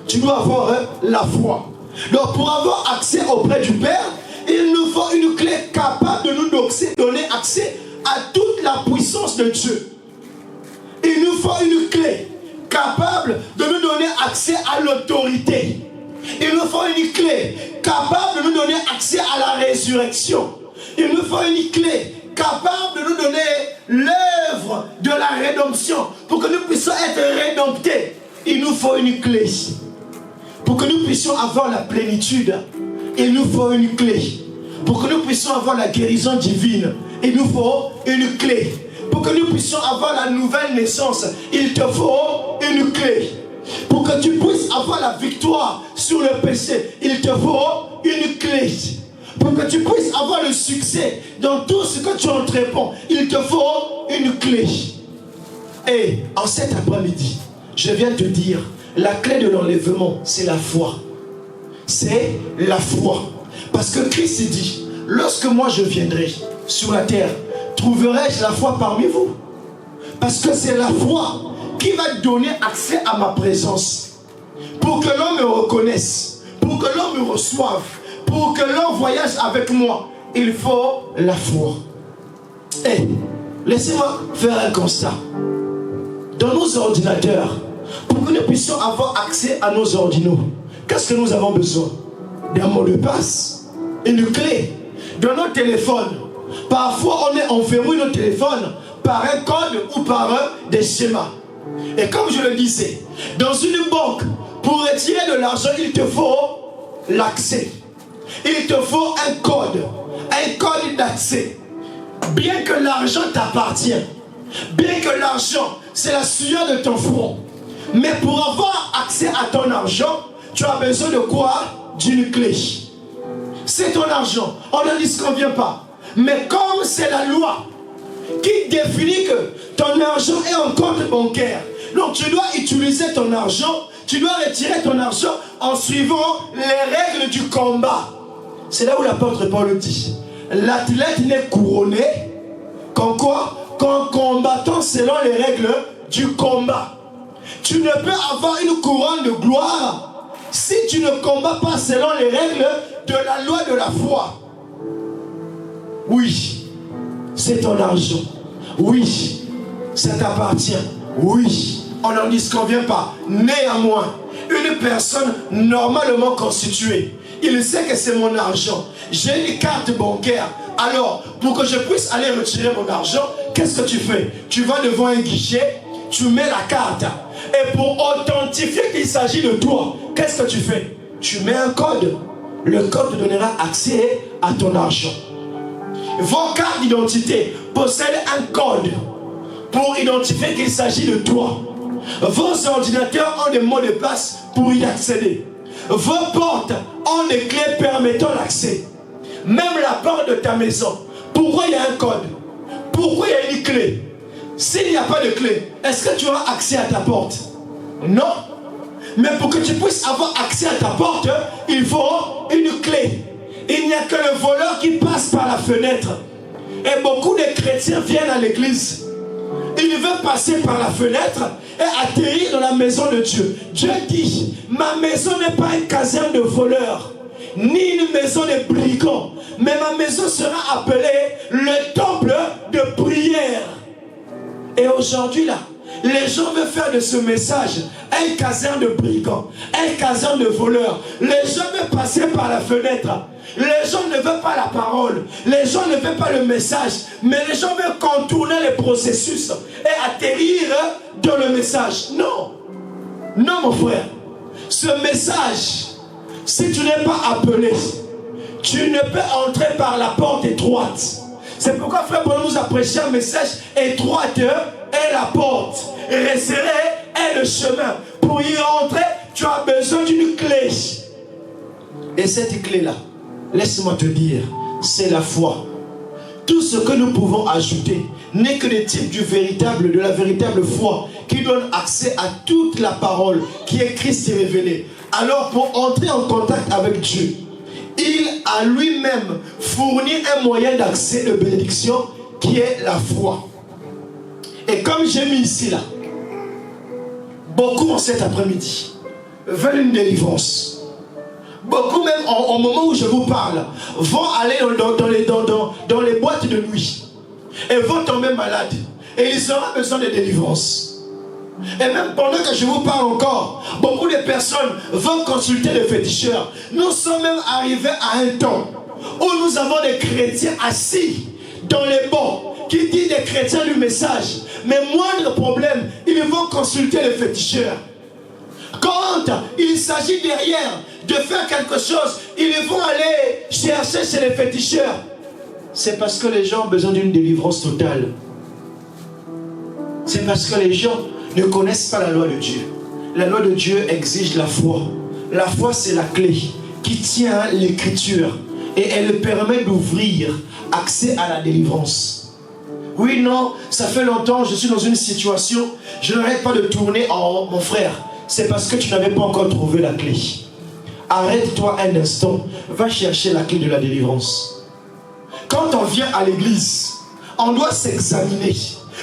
Tu dois avoir la foi. Donc pour avoir accès auprès du Père, il nous faut une clé capable de nous donner accès à toute la puissance de Dieu. Il nous faut une clé capable de nous donner accès à l'autorité. Il nous faut une clé capable de nous donner accès à la résurrection. Il nous faut une clé capable de nous donner l'œuvre de la rédemption. Pour que nous puissions être rédemptés, il nous faut une clé. Pour que nous puissions avoir la plénitude, il nous faut une clé. Pour que nous puissions avoir la guérison divine, il nous faut une clé. Pour que nous puissions avoir la nouvelle naissance, il te faut une clé. Pour que tu puisses avoir la victoire sur le péché, il te faut une clé. Pour que tu puisses avoir le succès dans tout ce que tu entreprends, il te faut une clé. Et en cet après-midi, je viens te dire, la clé de l'enlèvement, c'est la foi. C'est la foi. Parce que Christ dit, lorsque moi je viendrai sur la terre, trouverai-je la foi parmi vous? Parce que c'est la foi qui va donner accès à ma présence. Pour que l'homme me reconnaisse, pour que l'homme me reçoive, pour que l'homme voyage avec moi, il faut la foi. Et laissez-moi faire un constat. Dans nos ordinateurs, pour que nous puissions avoir accès à nos ordinaux, qu'est-ce que nous avons besoin? D'un mot de passe, une clé. Dans nos téléphones, parfois on est enverrouillé nos téléphones par un code ou par des schémas. Et comme je le disais, dans une banque, pour retirer de l'argent, il te faut l'accès. Il te faut un code d'accès. Bien que l'argent t'appartient, bien que l'argent, c'est la sueur de ton front, mais pour avoir accès à ton argent, tu as besoin de quoi? D'une clé. C'est ton argent, on ne disconvient pas. Mais comme c'est la loi qui définit que ton argent est en compte bancaire, donc tu dois utiliser ton argent, tu dois retirer ton argent en suivant les règles du combat. C'est là où l'apôtre Paul dit, l'athlète n'est couronné qu'en quoi? Qu'en combattant selon les règles du combat. Tu ne peux avoir une couronne de gloire si tu ne combats pas selon les règles de la loi de la foi. Oui, c'est ton argent. Oui, ça t'appartient. Oui, on n'en disconvient pas. Néanmoins, une personne normalement constituée, il sait que c'est mon argent. J'ai une carte bancaire. Alors, pour que je puisse aller retirer mon argent, qu'est-ce que tu fais? Tu vas devant un guichet, tu mets la carte. Et pour authentifier qu'il s'agit de toi, qu'est-ce que tu fais? Tu mets un code. Le code te donnera accès à ton argent. Vos cartes d'identité possèdent un code pour identifier qu'il s'agit de toi. Vos ordinateurs ont des mots de passe pour y accéder. Vos portes ont des clés permettant l'accès. Même la porte de ta maison. Pourquoi il y a un code? Pourquoi il y a une clé? S'il n'y a pas de clé, est-ce que tu auras accès à ta porte? Non. Mais pour que tu puisses avoir accès à ta porte, il faut une clé. Il n'y a que le voleur qui passe par la fenêtre. Et beaucoup de chrétiens viennent à l'église. Ils veulent passer par la fenêtre et atterrir dans la maison de Dieu. Dieu dit, ma maison n'est pas une caserne de voleurs, ni une maison de brigands, mais ma maison sera appelée le temple de prière. Et aujourd'hui là, les gens veulent faire de ce message un caserne de brigands, un caserne de voleurs. Les gens veulent passer par la fenêtre. Les gens ne veulent pas la parole. Les gens ne veulent pas le message. Mais les gens veulent contourner les processus et atterrir dans le message. Non. Non, mon frère. Ce message, si tu n'es pas appelé, tu ne peux entrer par la porte étroite. C'est pourquoi frère Paul nous a prêché un message: étroite est la porte, resserré est le chemin. Pour y rentrer, tu as besoin d'une clé. Et cette clé-là, laisse-moi te dire, c'est la foi. Tout ce que nous pouvons ajouter n'est que des types de la véritable foi qui donne accès à toute la parole qui est Christ révélé. Alors pour entrer en contact avec Dieu, il a lui-même fourni un moyen d'accès de bénédiction qui est la foi. Et comme j'ai mis ici là, beaucoup en cet après-midi veulent une délivrance. Beaucoup même au moment où je vous parle vont aller dans les boîtes de nuit et vont tomber malades. Et ils auront besoin de délivrance. Et même pendant que je vous parle encore, beaucoup de personnes vont consulter les féticheurs. Nous sommes même arrivés à un temps où nous avons des chrétiens assis dans les bancs qui disent des chrétiens du message. Mais moindre problème, ils vont consulter les féticheurs. Quand il s'agit derrière de faire quelque chose, ils vont aller chercher chez les féticheurs. C'est parce que les gens ont besoin d'une délivrance totale. C'est parce que les gens ne connaissent pas la loi de Dieu. La loi de Dieu exige la foi. La foi, c'est la clé qui tient l'écriture et elle permet d'ouvrir accès à la délivrance. Oui, non, ça fait longtemps, je suis dans une situation, je n'arrête pas de tourner en rond, mon frère. C'est parce que tu n'avais pas encore trouvé la clé. arrête-toi un instant, va chercher la clé de la délivrance. Quand on vient à l'église, on doit s'examiner.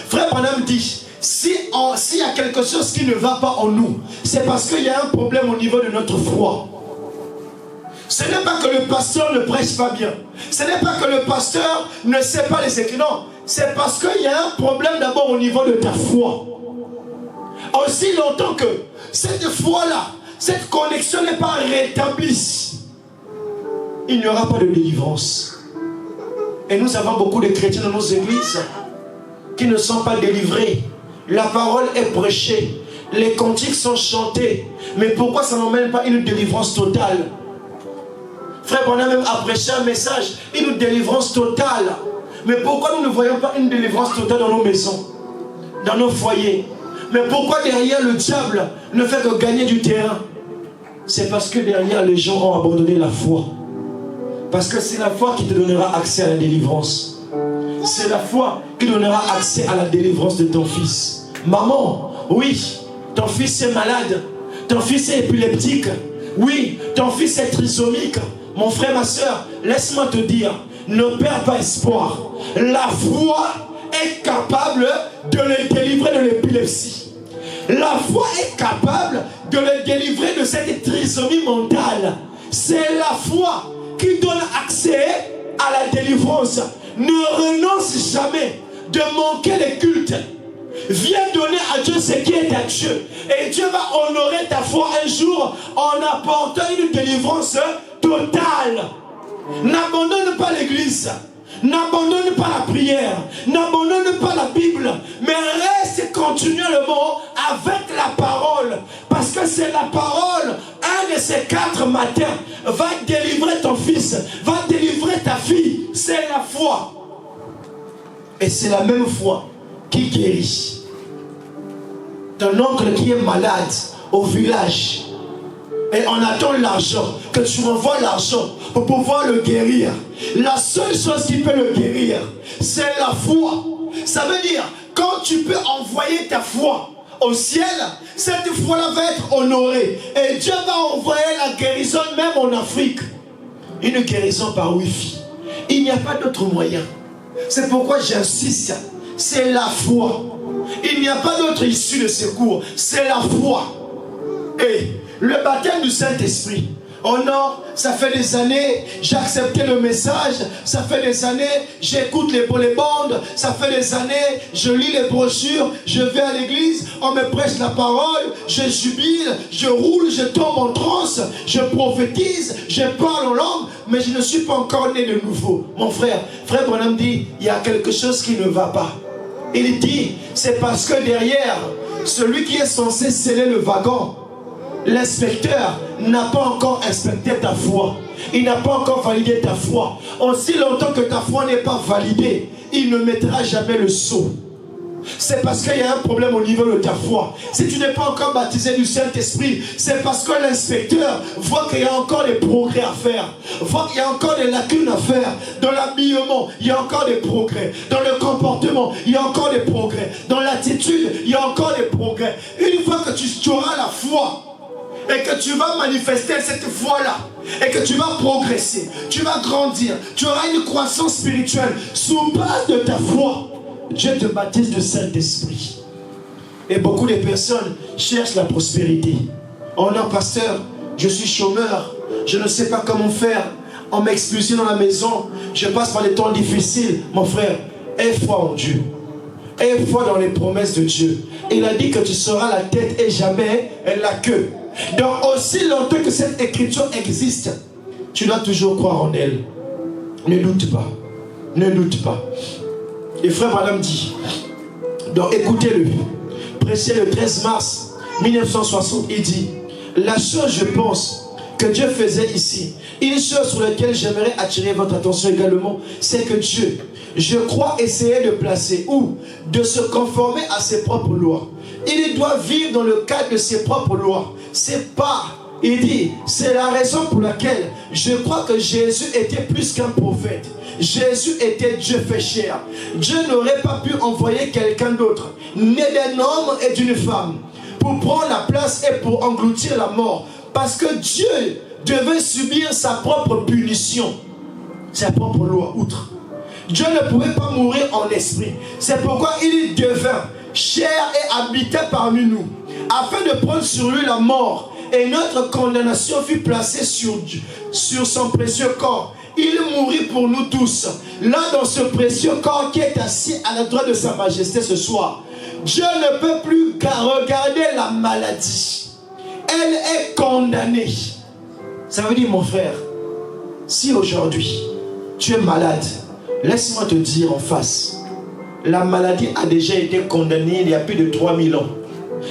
Frère Branham dit, s'il y a quelque chose qui ne va pas en nous, c'est parce qu'il y a un problème au niveau de notre foi. Ce n'est pas que le pasteur ne prêche pas bien. Ce n'est pas que le pasteur ne sait pas les écrits. Non, c'est parce qu'il y a un problème d'abord au niveau de ta foi. Aussi longtemps que cette foi-là, cette connexion n'est pas rétablie, il n'y aura pas de délivrance. Et nous avons beaucoup de chrétiens dans nos églises qui ne sont pas délivrés. La parole est prêchée, les cantiques sont chantés, mais pourquoi ça n'emmène pas une délivrance totale? Frère Branham même a prêché un message, une délivrance totale. Mais pourquoi nous ne voyons pas une délivrance totale dans nos maisons, dans nos foyers? Mais pourquoi derrière le diable ne fait que gagner du terrain? C'est parce que derrière les gens ont abandonné la foi. Parce que c'est la foi qui te donnera accès à la délivrance. C'est la foi qui donnera accès à la délivrance de ton fils. Maman, oui, ton fils est malade. Ton fils est épileptique. Oui, ton fils est trisomique. Mon frère, ma soeur, laisse-moi te dire, ne perds pas espoir. La foi est capable de le délivrer de l'épilepsie. La foi est capable de le délivrer de cette trisomie mentale. C'est la foi qui donne accès à la délivrance. Ne renonce jamais de manquer les cultes. Viens donner à Dieu ce qui est à Dieu. Et Dieu va honorer ta foi un jour en apportant une délivrance totale. N'abandonne pas l'église. N'abandonne pas la prière. N'abandonne pas la Bible. Mais reste continuellement avec la parole. Parce que c'est la parole, un de ces 4 matins, va délivrer ton fils, va délivrer ta fille. C'est la foi. Et c'est la même foi qui guérit. Ton oncle qui est malade au village, et on attend l'argent, que tu envoies l'argent pour pouvoir le guérir. La seule chose qui peut le guérir, c'est la foi. Ça veut dire, quand tu peux envoyer ta foi au ciel, cette foi-là va être honorée. Et Dieu va envoyer la guérison même en Afrique. Une guérison par Wi-Fi. Il n'y a pas d'autre moyen. C'est pourquoi j'insiste. C'est la foi. Il n'y a pas d'autre issue de secours. C'est la foi. Et le baptême du Saint-Esprit. Oh non, ça fait des années, j'ai accepté le message. Ça fait des années, j'écoute les bandes. Ça fait des années, je lis les brochures. Je vais à l'église, on me prêche la parole. Je jubile, je roule, je tombe en transe. Je prophétise, je parle en langue. Mais je ne suis pas encore né de nouveau. Mon frère, frère Branham dit, il y a quelque chose qui ne va pas. Il dit, c'est parce que derrière, celui qui est censé sceller le wagon, l'inspecteur n'a pas encore inspecté ta foi. Il n'a pas encore validé ta foi. Aussi longtemps que ta foi n'est pas validée, il ne mettra jamais le sceau. C'est parce qu'il y a un problème au niveau de ta foi. Si tu n'es pas encore baptisé du Saint-Esprit, c'est parce que l'inspecteur voit qu'il y a encore des progrès à faire. Voit qu'il y a encore des lacunes à faire. Dans l'habillement, il y a encore des progrès. Dans le comportement, il y a encore des progrès. Dans l'attitude, il y a encore des progrès. Une fois que tu auras la foi, et que tu vas manifester cette foi-là, et que tu vas progresser, tu vas grandir, tu auras une croissance spirituelle sous base de ta foi. Dieu te baptise de Saint-Esprit. Et beaucoup de personnes cherchent la prospérité. Oh non, pasteur, je suis chômeur, je ne sais pas comment faire. On m'a expulsé dans la maison, je passe par des temps difficiles. Mon frère, aie foi en Dieu. Aie foi dans les promesses de Dieu. Il a dit que tu seras la tête et jamais la queue. Donc aussi longtemps que cette écriture existe, tu dois toujours croire en elle. Ne doute pas. Ne doute pas. Et frère Branham dit, donc écoutez-le, prêché le 13 mars 1960, il dit, la chose je pense que Dieu faisait ici, une chose sur laquelle j'aimerais attirer votre attention également, c'est que Dieu, je crois, essayait de placer ou de se conformer à ses propres lois. Il doit vivre dans le cadre de ses propres lois. C'est pas, il dit, c'est la raison pour laquelle je crois que Jésus était plus qu'un prophète. Jésus était Dieu fait chair. Dieu n'aurait pas pu envoyer quelqu'un d'autre, né d'un homme et d'une femme, pour prendre la place et pour engloutir la mort. Parce que Dieu devait subir sa propre punition, sa propre loi, outre. Dieu ne pouvait pas mourir en esprit. C'est pourquoi il devint chair et habitait parmi nous, afin de prendre sur lui la mort. Et notre condamnation fut placée sur son précieux corps. Il mourut pour nous tous. Là, dans ce précieux corps qui est assis à la droite de sa majesté ce soir, Dieu ne peut plus regarder la maladie. Elle est condamnée. Ça veut dire, mon frère, si aujourd'hui tu es malade, laisse-moi te dire en face, la maladie a déjà été condamnée il y a plus de 3000 ans.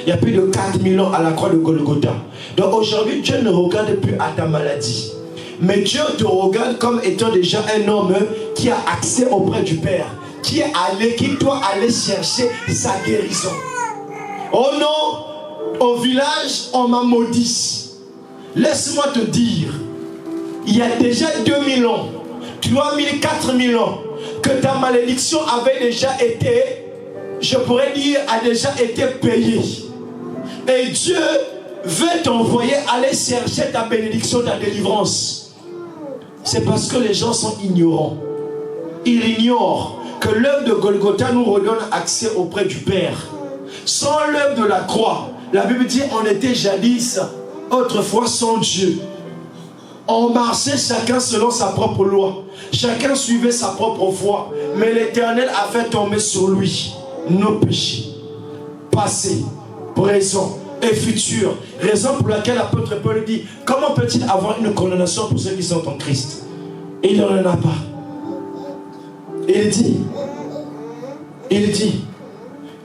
Il y a plus de 4000 ans à la croix de Golgotha. Donc aujourd'hui, Dieu ne regarde plus à ta maladie. Mais Dieu te regarde comme étant déjà un homme qui a accès auprès du Père. Qui doit aller chercher sa guérison. Oh non, au village, on m'a maudit. Laisse-moi te dire, il y a déjà 2000 ans, 3000, 4000 ans, que ta malédiction avait déjà été, je pourrais dire, a déjà été payée. Et Dieu veut t'envoyer aller chercher ta bénédiction, ta délivrance. C'est parce que les gens sont ignorants. Ils ignorent que l'œuvre de Golgotha nous redonne accès auprès du Père. Sans l'œuvre de la croix, la Bible dit on était jadis, autrefois sans Dieu. On marchait chacun selon sa propre loi. Chacun suivait sa propre voie. Mais l'Éternel a fait tomber sur lui nos péchés. Passé, présent et futur. Raison pour laquelle l'apôtre Paul dit, comment peut-il avoir une condamnation pour ceux qui sont en Christ? Et il n'en a pas. Il dit,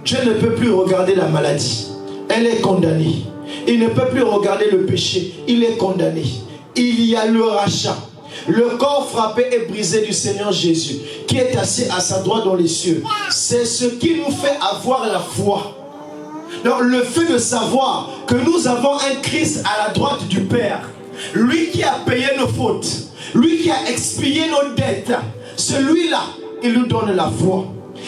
Dieu ne peut plus regarder la maladie. Elle est condamnée. Il ne peut plus regarder le péché. Il est condamné. Il y a le rachat. Le corps frappé et brisé du Seigneur Jésus, qui est assis à sa droite dans les cieux. C'est ce qui nous fait avoir la foi. Donc le fait de savoir que nous avons un Christ à la droite du Père, lui qui a payé nos fautes, lui qui a expié nos dettes, celui-là, il nous donne la foi.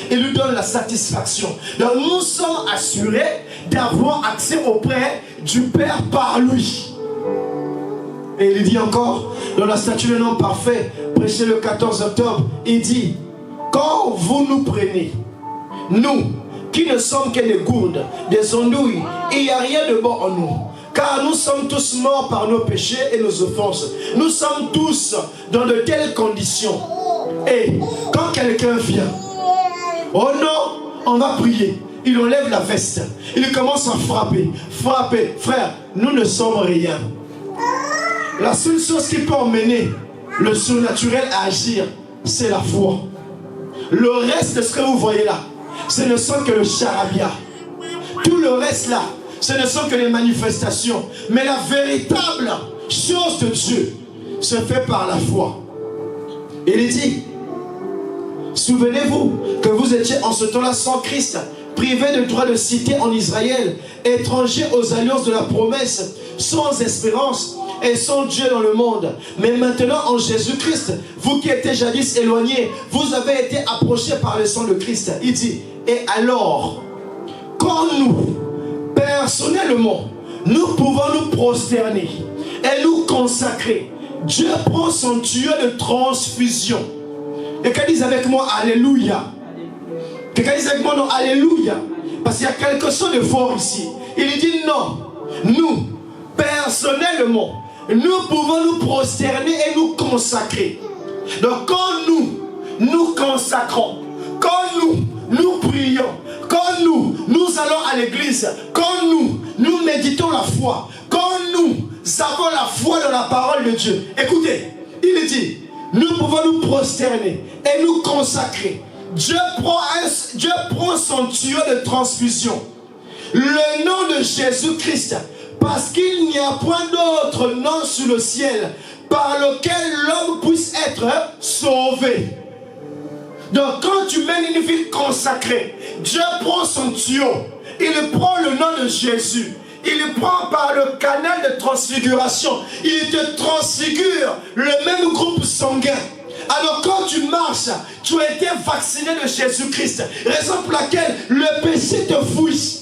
Il nous donne la satisfaction. Donc nous sommes assurés d'avoir accès auprès du Père par lui. Et il dit encore, dans la statue d'un homme parfait, prêché le 14 octobre, il dit, quand vous nous prenez, nous, qui ne sommes que des gourdes, des andouilles, il n'y a rien de bon en nous. Car nous sommes tous morts par nos péchés et nos offenses. Nous sommes tous dans de telles conditions. Et quand quelqu'un vient, oh non, on va prier. Il enlève la veste. Il commence à frapper. Frapper. Frère, nous ne sommes rien. La seule chose qui peut emmener le surnaturel à agir, c'est la foi. Le reste de ce que vous voyez là, ce ne sont que le charabia. Tout le reste là, ce ne sont que les manifestations. Mais la véritable chose de Dieu se fait par la foi. Il dit, souvenez-vous que vous étiez en ce temps-là sans Christ, privés de droit de cité en Israël, étrangers aux alliances de la promesse, sans espérance et sans Dieu dans le monde. Mais maintenant en Jésus-Christ, vous qui étiez jadis éloignés, vous avez été approchés par le sang de Christ. Il dit, et alors, quand nous, personnellement, nous pouvons nous prosterner et nous consacrer, Dieu prend son tuyau de transfusion. Et quelqu'un dise avec moi, alléluia. Quelqu'un dise avec moi, non, alléluia. Parce qu'il y a quelque chose de fort ici. Il dit non, nous, personnellement, nous pouvons nous prosterner et nous consacrer. Donc quand nous consacrons, quand nous prions, quand nous allons à l'église, quand nous méditons la foi, quand nous avons la foi dans la parole de Dieu. Écoutez, il dit, nous pouvons nous prosterner et nous consacrer. Dieu prend son tuyau de transfusion. Le nom de Jésus-Christ, parce qu'il n'y a point d'autre nom sous le ciel par lequel l'homme puisse être sauvé. Donc quand tu mènes une vie consacrée, Dieu prend son tuyau, il prend le nom de Jésus, il prend par le canal de transfiguration, il te transfigure le même groupe sanguin. Alors quand tu marches, tu as été vacciné de Jésus-Christ, raison pour laquelle le péché te fouille.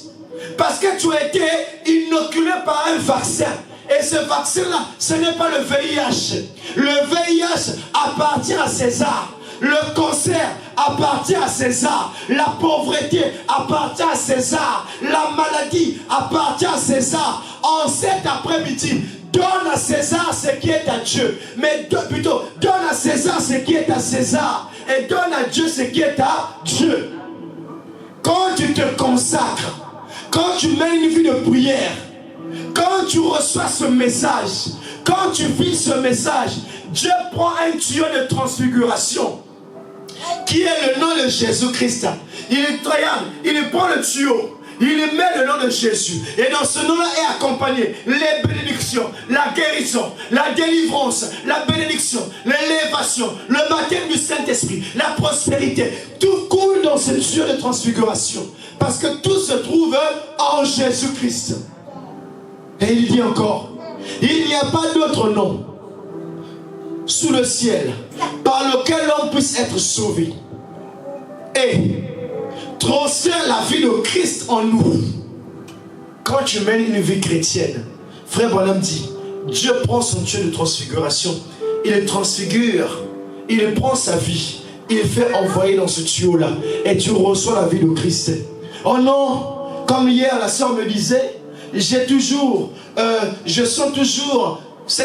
Parce que tu as été inoculé par un vaccin. Et ce vaccin-là, ce n'est pas le VIH. Le VIH appartient à César. Le cancer appartient à César. La pauvreté appartient à César. La maladie appartient à César. En cet après-midi, donne à César ce qui est à Dieu. Mais plutôt, donne à César ce qui est à César. Et donne à Dieu ce qui est à Dieu. Quand tu te consacres, quand tu mènes une vie de prière, quand tu reçois ce message, quand tu vis ce message, Dieu prend un tuyau de transfiguration qui est le nom de Jésus-Christ. Il prend le tuyau, il met le nom de Jésus. Et dans ce nom-là est accompagné les bénédictions, la guérison, la délivrance, la bénédiction, l'élévation, le baptême du Saint-Esprit, la prospérité. Tout coule dans ce tuyau de transfiguration. Parce que tout se trouve en Jésus-Christ. Et il dit encore, il n'y a pas d'autre nom sous le ciel par lequel l'homme puisse être sauvé. Et transfère la vie de Christ en nous. Quand tu mènes une vie chrétienne, frère Branham dit, Dieu prend son tuyau de transfiguration, il le transfigure, il prend sa vie, il fait envoyer dans ce tuyau-là, et tu reçois la vie de Christ. Oh non, comme hier la sœur me disait, je sens toujours ce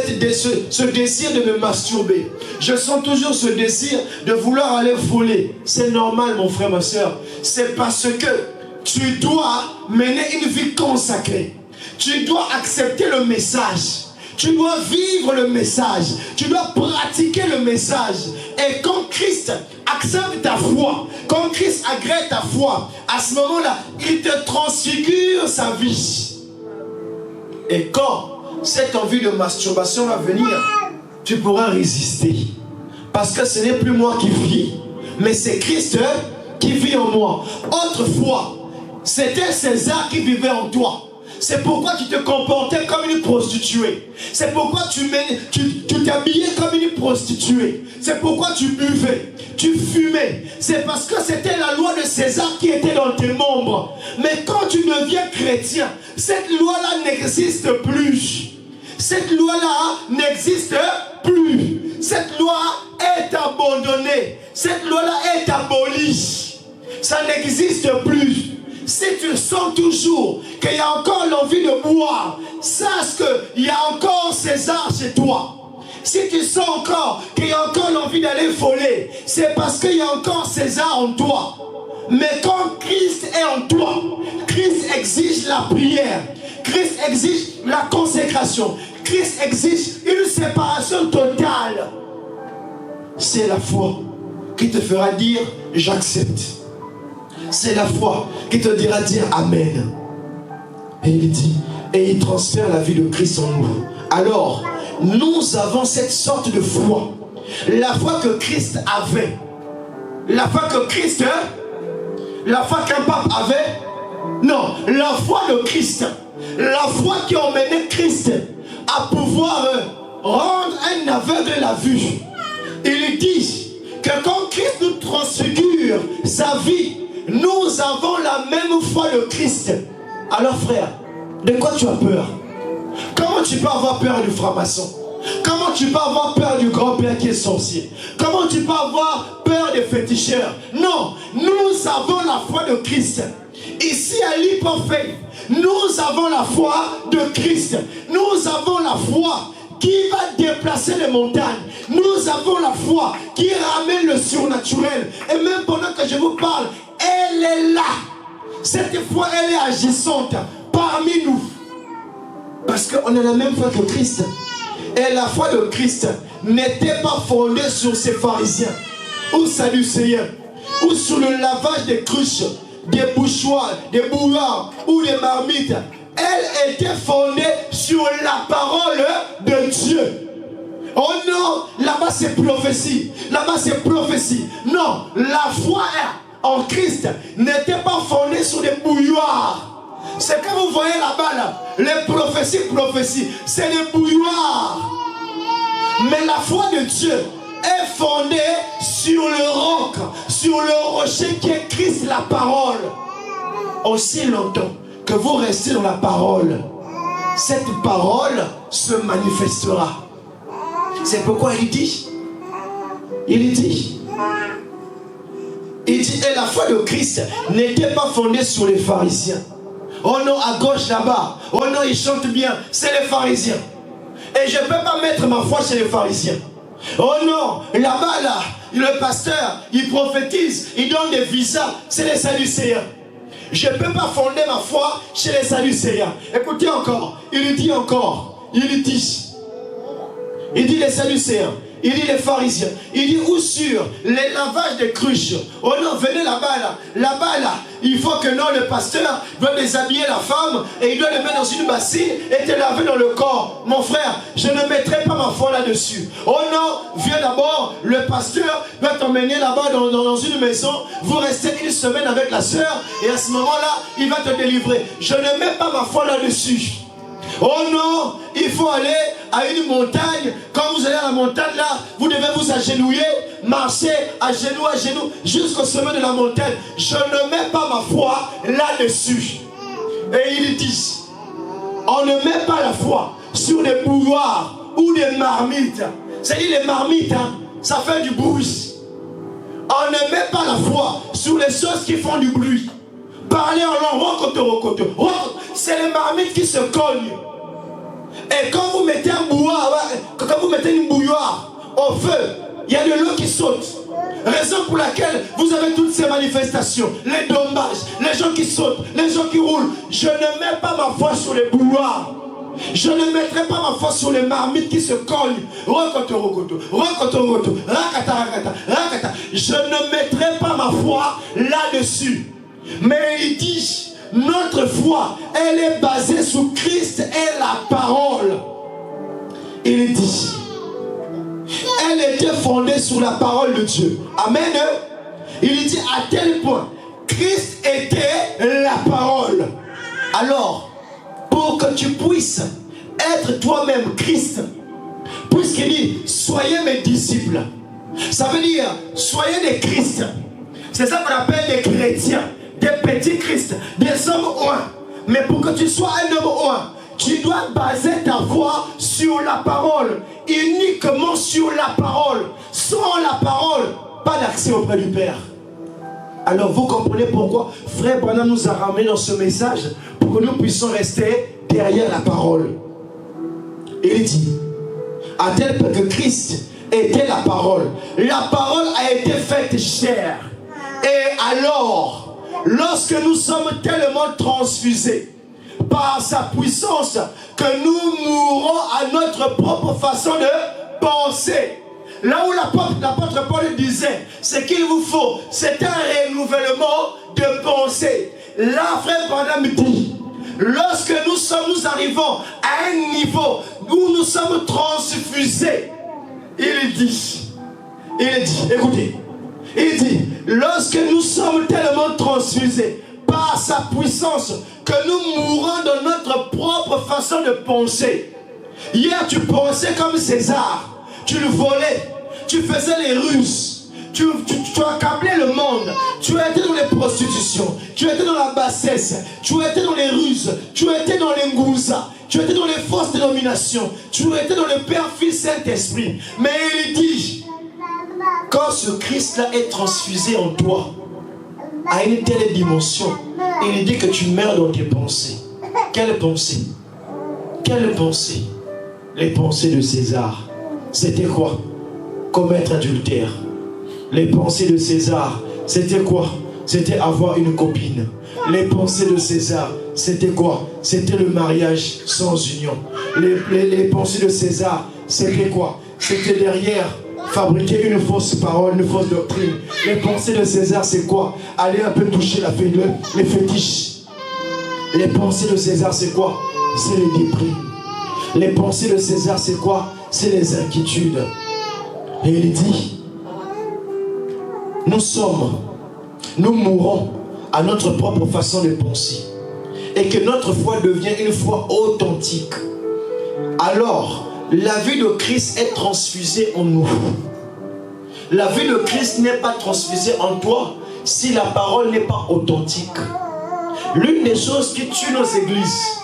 désir de me masturber. Je sens toujours ce désir de vouloir aller voler. C'est normal mon frère, ma soeur. C'est parce que tu dois mener une vie consacrée. Tu dois accepter le message. Tu dois vivre le message. Tu dois pratiquer le message. Et quand Christ accepte ta foi, quand Christ agrée ta foi, à ce moment-là, il te transfigure sa vie. Et quand cette envie de masturbation va venir, tu pourras résister. Parce que ce n'est plus moi qui vis, mais c'est Christ qui vit en moi. Autrefois, c'était César qui vivait en toi. C'est pourquoi tu te comportais comme une prostituée. C'est pourquoi tu t'habillais comme une prostituée. C'est pourquoi tu buvais, tu fumais. C'est parce que c'était la loi de César qui était dans tes membres. Mais quand tu deviens chrétien, cette loi-là n'existe plus. Cette loi-là n'existe plus. Cette loi est abandonnée. Cette loi-là est abolie. Ça n'existe plus. Si tu sens toujours qu'il y a encore l'envie de boire, sache qu'il y a encore César chez toi. Si tu sens encore qu'il y a encore l'envie d'aller voler, c'est parce qu'il y a encore César en toi. Mais quand Christ est en toi, Christ exige la prière, Christ exige la consécration, Christ exige une séparation totale. C'est la foi qui te fera dire j'accepte. C'est la foi qui te dira dire Amen. Et il dit, et il transfère la vie de Christ en nous. Alors, nous avons cette sorte de foi. La foi que Christ avait. La foi que Christ, la foi qu'un pape avait. Non, la foi de Christ. La foi qui a emmené Christ à pouvoir rendre un aveugle la vue. Il dit que quand Christ nous transfigure sa vie, nous avons la même foi de Christ. Alors frère, de quoi tu as peur? Comment tu peux avoir peur du franc-maçon? Comment tu peux avoir peur du grand-père qui est sorcier? Comment tu peux avoir peur des féticheurs? Non, nous avons la foi de Christ. Ici à Leap of Faith, nous avons la foi de Christ. Nous avons la foi qui va déplacer les montagnes. Nous avons la foi qui ramène le surnaturel. Et même pendant que je vous parle, elle est là. Cette foi, elle est agissante parmi nous. Parce qu'on a la même foi que Christ. Et la foi de Christ n'était pas fondée sur ces pharisiens ou sadducéens ou sur le lavage des cruches, des bouchoirs, des bouillards ou des marmites. Elle était fondée sur la parole de Dieu. Oh non, là-bas c'est prophétie. Là-bas c'est prophétie. Non, la foi en Christ n'était pas fondée sur des bouilloires. C'est que vous voyez là-bas, là, les prophéties, c'est des bouilloires. Mais la foi de Dieu est fondée sur le roc, sur le rocher qui est Christ, la parole. Aussi longtemps que vous restez dans la parole, cette parole se manifestera. C'est pourquoi il dit, et la foi de Christ n'était pas fondée sur les pharisiens. Oh non, à gauche là-bas, oh non, ils chantent bien, c'est les pharisiens. Et je ne peux pas mettre ma foi chez les pharisiens. Oh non, là-bas, là, le pasteur, il prophétise, il donne des visas, c'est les Sadducéens. Je ne peux pas fonder ma foi chez les Sadducéens. Écoutez encore, il dit les Sadducéens, il dit les pharisiens, il dit ou sur les lavages des cruches. Oh non, venez là-bas, là, il faut que non, le pasteur doit déshabiller la femme et il doit le mettre dans une bassine et te laver dans le corps. Mon frère, je ne mettrai pas ma foi là-dessus. Oh non, viens d'abord, le pasteur doit t'emmener là-bas dans une maison, vous restez une semaine avec la sœur et à ce moment-là, il va te délivrer. Je ne mets pas ma foi là-dessus. Oh non, il faut aller à une montagne. Quand vous allez à la montagne là, vous devez vous agenouiller, marcher à genoux, jusqu'au sommet de la montagne. Je ne mets pas ma foi là-dessus. Et il dit, on ne met pas la foi sur des bouilloires ou des marmites. C'est-à-dire les marmites, hein, ça fait du bruit. On ne met pas la foi sur les choses qui font du bruit. Parler en langue, rocoto. C'est les marmites qui se cognent. Et quand vous mettez une bouilloire au feu, il y a de l'eau qui saute. Raison pour laquelle vous avez toutes ces manifestations, les dommages, les gens qui sautent, les gens qui roulent. Je ne mets pas ma foi sur les bouilloires. Je ne mettrai pas ma foi sur les marmites qui se cognent. Rocoto, rakata. Je ne mettrai pas ma foi là-dessus. Mais il dit, notre foi, elle est basée sur Christ et la parole. Il dit, elle était fondée sur la parole de Dieu. Amen. Il dit à tel point, Christ était la parole. Alors, pour que tu puisses être toi-même Christ, puisqu'il dit, soyez mes disciples. Ça veut dire, soyez des Christ. C'est ça qu'on appelle des chrétiens. Des petits Christ, des hommes oints. Mais pour que tu sois un homme oint, tu dois baser ta foi sur la parole, uniquement sur la parole. Sans la parole, pas d'accès auprès du Père. Alors vous comprenez pourquoi Frère Branham nous a ramené dans ce message, pour que nous puissions rester derrière la parole. Il dit, à tel point que Christ était la parole. La parole a été faite chair. Et alors, lorsque nous sommes tellement transfusés par sa puissance que nous mourrons à notre propre façon de penser. Là où l'apôtre Paul disait, c'est qu'il vous faut, c'est un renouvellement de pensée. Là, frère Branham dit, lorsque nous arrivons à un niveau où nous sommes transfusés, il dit, écoutez, il dit, lorsque nous sommes tellement transfusés par sa puissance que nous mourons dans notre propre façon de penser. Hier, tu pensais comme César, tu le volais, tu faisais les ruses, tu accablais le monde, tu étais dans les prostitutions, tu étais dans la bassesse, tu étais dans les ruses, tu étais dans les ngouza, tu étais dans les fausses dénominations, tu étais dans le Père, Fils, Saint-Esprit. Mais il dit, quand ce Christ-là est transfusé en toi, à une telle dimension, il dit que tu meurs dans tes pensées. Quelles pensées? Quelles pensées? Les pensées de César. C'était quoi? Commettre adultère. Les pensées de César, c'était quoi? C'était avoir une copine. Les pensées de César, c'était quoi? C'était le mariage sans union. Les pensées de César, c'était quoi? C'était derrière fabriquer une fausse parole, une fausse doctrine. Les pensées de César, c'est quoi? Aller un peu toucher les fétiches. Les pensées de César, c'est quoi? C'est les déprimes. Les pensées de César, c'est quoi? C'est les inquiétudes. Et il dit, nous mourons à notre propre façon de penser. Et que notre foi devient une foi authentique. Alors, la vie de Christ est transfusée en nous. La vie de Christ n'est pas transfusée en toi si la parole n'est pas authentique. L'une des choses qui tue nos églises,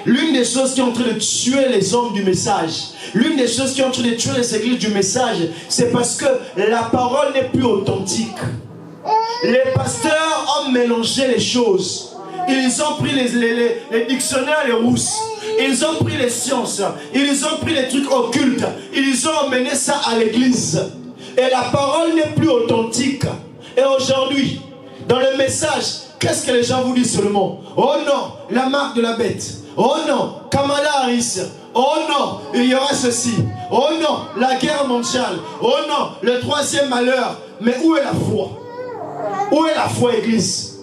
l'une des choses qui est en train de tuer les hommes du message, l'une des choses qui est en train de tuer les églises du message, c'est parce que la parole n'est plus authentique. Les pasteurs ont mélangé les choses. Ils ont pris les dictionnaires, les rousses. Ils ont pris les sciences. Ils ont pris les trucs occultes. Ils ont emmené ça à l'église. Et la parole n'est plus authentique. Et aujourd'hui, dans le message, qu'est-ce que les gens vous disent seulement? Oh non, la marque de la bête. Oh non, Kamala Harris. Oh non, il y aura ceci. Oh non, la guerre mondiale. Oh non, le troisième malheur. Mais où est la foi? Où est la foi, église?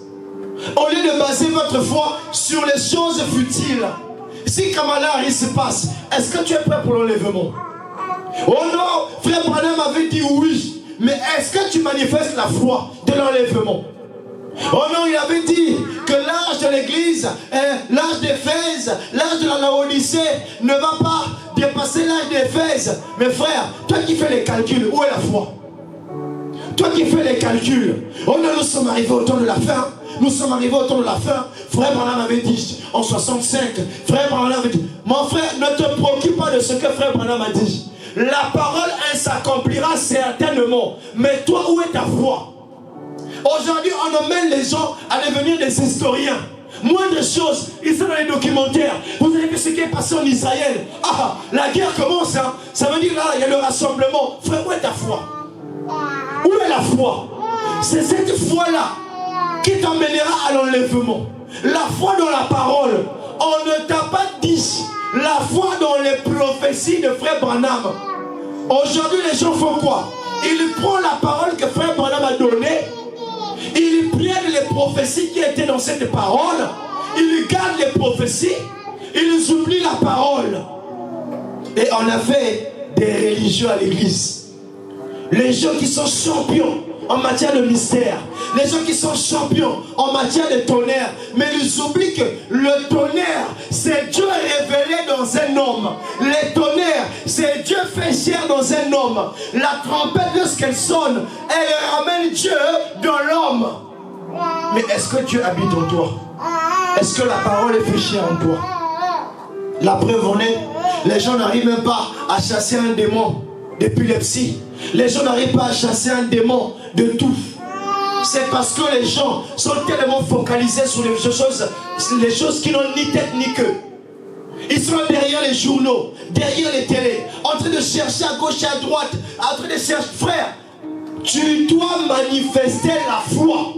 Au lieu de baser votre foi sur les choses futiles. Si Kamala Harris passe, est-ce que tu es prêt pour l'enlèvement? Oh non, frère Branham avait dit oui. Mais est-ce que tu manifestes la foi de l'enlèvement? Oh non, il avait dit que l'âge de l'église, l'âge d'Éphèse, l'âge de la Laodicée ne va pas dépasser l'âge d'Éphèse. Mais frère, toi qui fais les calculs, où est la foi? Toi qui fais les calculs, oh non, nous sommes arrivés au temps de la fin. Nous sommes arrivés au temps de la fin. Frère Branham avait dit en 65. Frère Branham avait dit, mon frère, ne te préoccupe pas de ce que frère Branham a dit. La parole, elle s'accomplira certainement. Mais toi, où est ta foi? Aujourd'hui, on emmène les gens à devenir des historiens. Moindre chose, ils sont dans les documentaires. Vous avez vu ce qui est passé en Israël. Ah, la guerre commence, hein. Ça veut dire là, il y a le rassemblement. Frère, où est ta foi? Où est la foi? C'est cette foi-là qui t'emmènera à l'enlèvement. La foi dans la parole. On ne t'a pas dit la foi dans les prophéties de frère Branham. Aujourd'hui, les gens font quoi? Ils prennent la parole que frère Branham a donnée. Ils prennent les prophéties qui étaient dans cette parole. Ils gardent les prophéties. Ils oublient la parole. Et on a fait des religieux à l'église. Les gens qui sont champions en matière de mystère. Les gens qui sont champions en matière de tonnerre. Mais ils oublient que le tonnerre, c'est Dieu révélé dans un homme. Les tonnerres, c'est Dieu fait chair dans un homme. La trompette, lorsqu'elle sonne, elle ramène Dieu dans l'homme. Mais est-ce que Dieu habite en toi? Est-ce que la parole est fait chair en toi? La preuve en est, les gens n'arrivent même pas à chasser un démon d'épilepsie. Les gens n'arrivent pas à chasser un démon de tout. C'est parce que les gens sont tellement focalisés sur les choses qui n'ont ni tête ni queue. Ils sont derrière les journaux, derrière les télés, en train de chercher à gauche et à droite, en train de chercher. Frère, tu dois manifester la foi.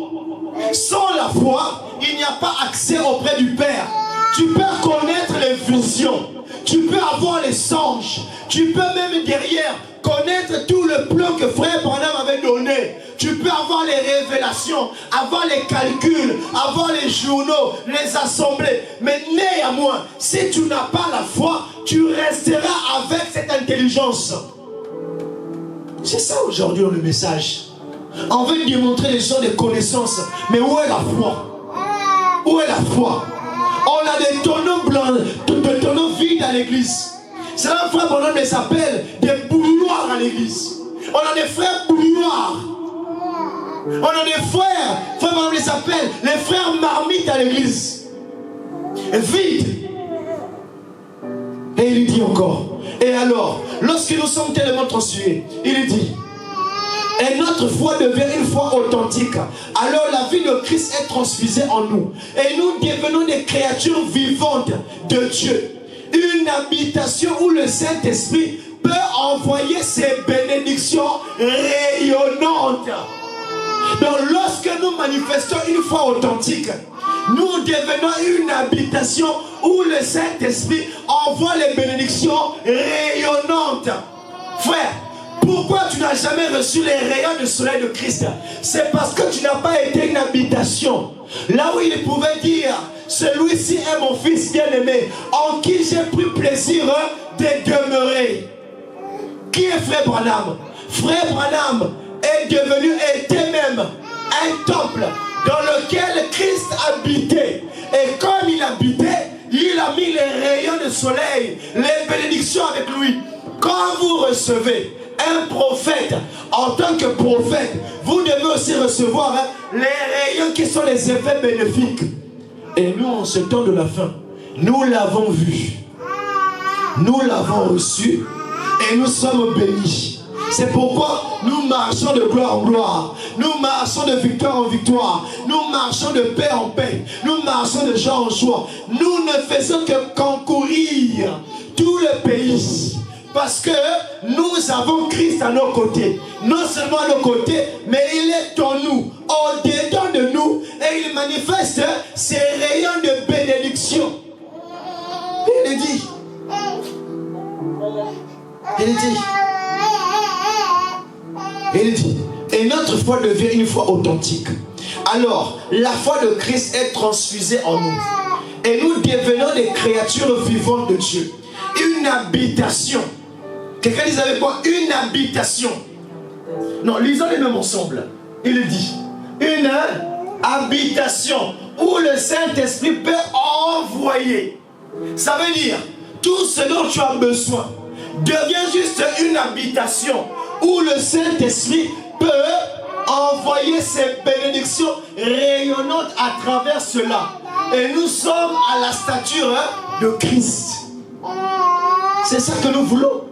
Sans la foi, il n'y a pas accès auprès du Père. Tu peux connaître les visions, tu peux avoir les songes, tu peux même derrière connaître tout le plan que frère Branham avait donné. Tu peux avoir les révélations, avoir les calculs, avoir les journaux, les assemblées. Mais néanmoins, si tu n'as pas la foi, tu resteras avec cette intelligence. C'est ça aujourd'hui le message. On veut démontrer les gens des connaissances. Mais où est la foi? Où est la foi? On a des tonneaux blancs, des tonneaux vides à l'église. C'est là frère Branham les appelle des bouilloires à l'église. On a des frères bouilloires. On a des frères Branham les appelle les frères marmites à l'église. Vides. Et il dit encore. Et alors, lorsque nous sommes tellement transfigurés, il dit, et notre foi devient une foi authentique. Alors la vie de Christ est transfusée en nous. Et nous devenons des créatures vivantes de Dieu. Une habitation où le Saint-Esprit peut envoyer ses bénédictions rayonnantes. Donc lorsque nous manifestons une foi authentique, nous devenons une habitation où le Saint-Esprit envoie les bénédictions rayonnantes. Frère, pourquoi tu n'as jamais reçu les rayons du soleil de Christ? C'est parce que tu n'as pas été une habitation. Là où il pouvait dire, celui-ci est mon fils bien-aimé, en qui j'ai pris plaisir de demeurer. Qui est frère Branham? Frère Branham est devenu, était même un temple dans lequel Christ habitait. Et comme il habitait, il a mis les rayons du soleil, les bénédictions avec lui. Quand vous recevez un prophète, en tant que prophète, vous devez aussi recevoir les rayons qui sont les effets bénéfiques. Et nous, en ce temps de la fin, nous l'avons vu, nous l'avons reçu et nous sommes bénis. C'est pourquoi nous marchons de gloire en gloire, nous marchons de victoire en victoire, nous marchons de paix en paix, nous marchons de joie en joie. Nous ne faisons que concourir tout le pays parce que nous avons Christ à nos côtés. Non seulement à nos côtés, mais il est en nous, au-dedans de nous, et il manifeste ses rayons de bénédiction. Il dit, et notre foi devient une foi authentique. Alors, la foi de Christ est transfusée en nous. Et nous devenons des créatures vivantes de Dieu. Une habitation. Quelqu'un disait avec moi, une habitation. Non, lisons les mêmes ensemble. Il dit, une habitation où le Saint-Esprit peut envoyer. Ça veut dire, tout ce dont tu as besoin devient juste une habitation où le Saint-Esprit peut envoyer ses bénédictions rayonnantes à travers cela. Et nous sommes à la stature de Christ. C'est ça que nous voulons.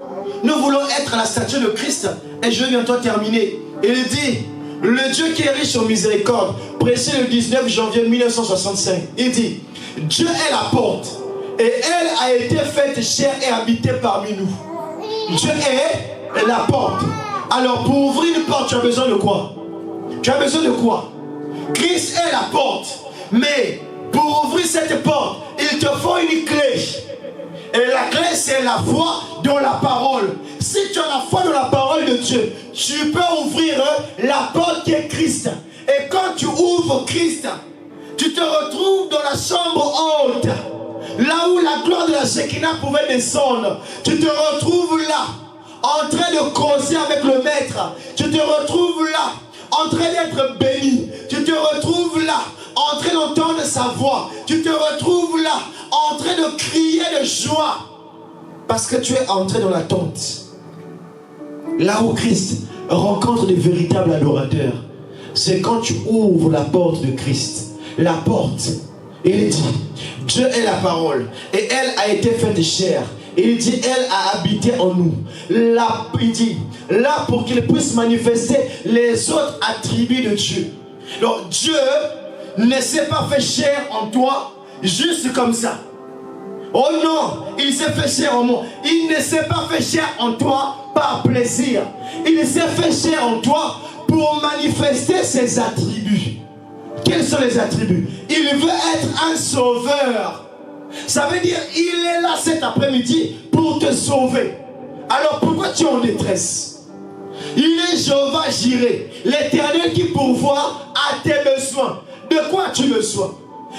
Nous voulons être à la stature de Christ. Et je vais bientôt terminer. Il dit, le Dieu qui est riche en miséricorde, prêché le 19 janvier 1965, il dit, Dieu est la porte. Et elle a été faite chair et habitée parmi nous. Dieu est la porte. Alors pour ouvrir une porte, tu as besoin de quoi? Tu as besoin de quoi? Christ est la porte. Mais pour ouvrir cette porte, il te faut une clé. Et la clé, c'est la foi dans la parole. Si tu as la foi dans la parole de Dieu, tu peux ouvrir la porte qui est Christ. Et quand tu ouvres Christ, tu te retrouves dans la chambre haute. Là où la gloire de la Shekinah pouvait descendre. Tu te retrouves là, en train de causer avec le Maître. Tu te retrouves là, en train d'être béni. Tu te retrouves là, en train d'entendre sa voix. Tu te retrouves là, en train de crier de joie. Parce que tu es entré dans la tente. Là où Christ rencontre des véritables adorateurs. C'est quand tu ouvres la porte de Christ. La porte. Il dit, Dieu est la parole. Et elle a été faite chair. Il dit, elle a habité en nous. Là, il dit, là pour qu'il puisse manifester les autres attributs de Dieu. Donc Dieu ne s'est pas fait chair en toi juste comme ça. Oh non, il s'est fait chair en moi. Il ne s'est pas fait chair en toi par plaisir. Il s'est fait chair en toi pour manifester ses attributs. Quels sont les attributs? Il veut être un sauveur. Ça veut dire il est là cet après-midi pour te sauver. Alors pourquoi tu es en détresse? Il est Jéhovah Jireh, l'Éternel qui pourvoit à tes besoins. De quoi as-tu besoin?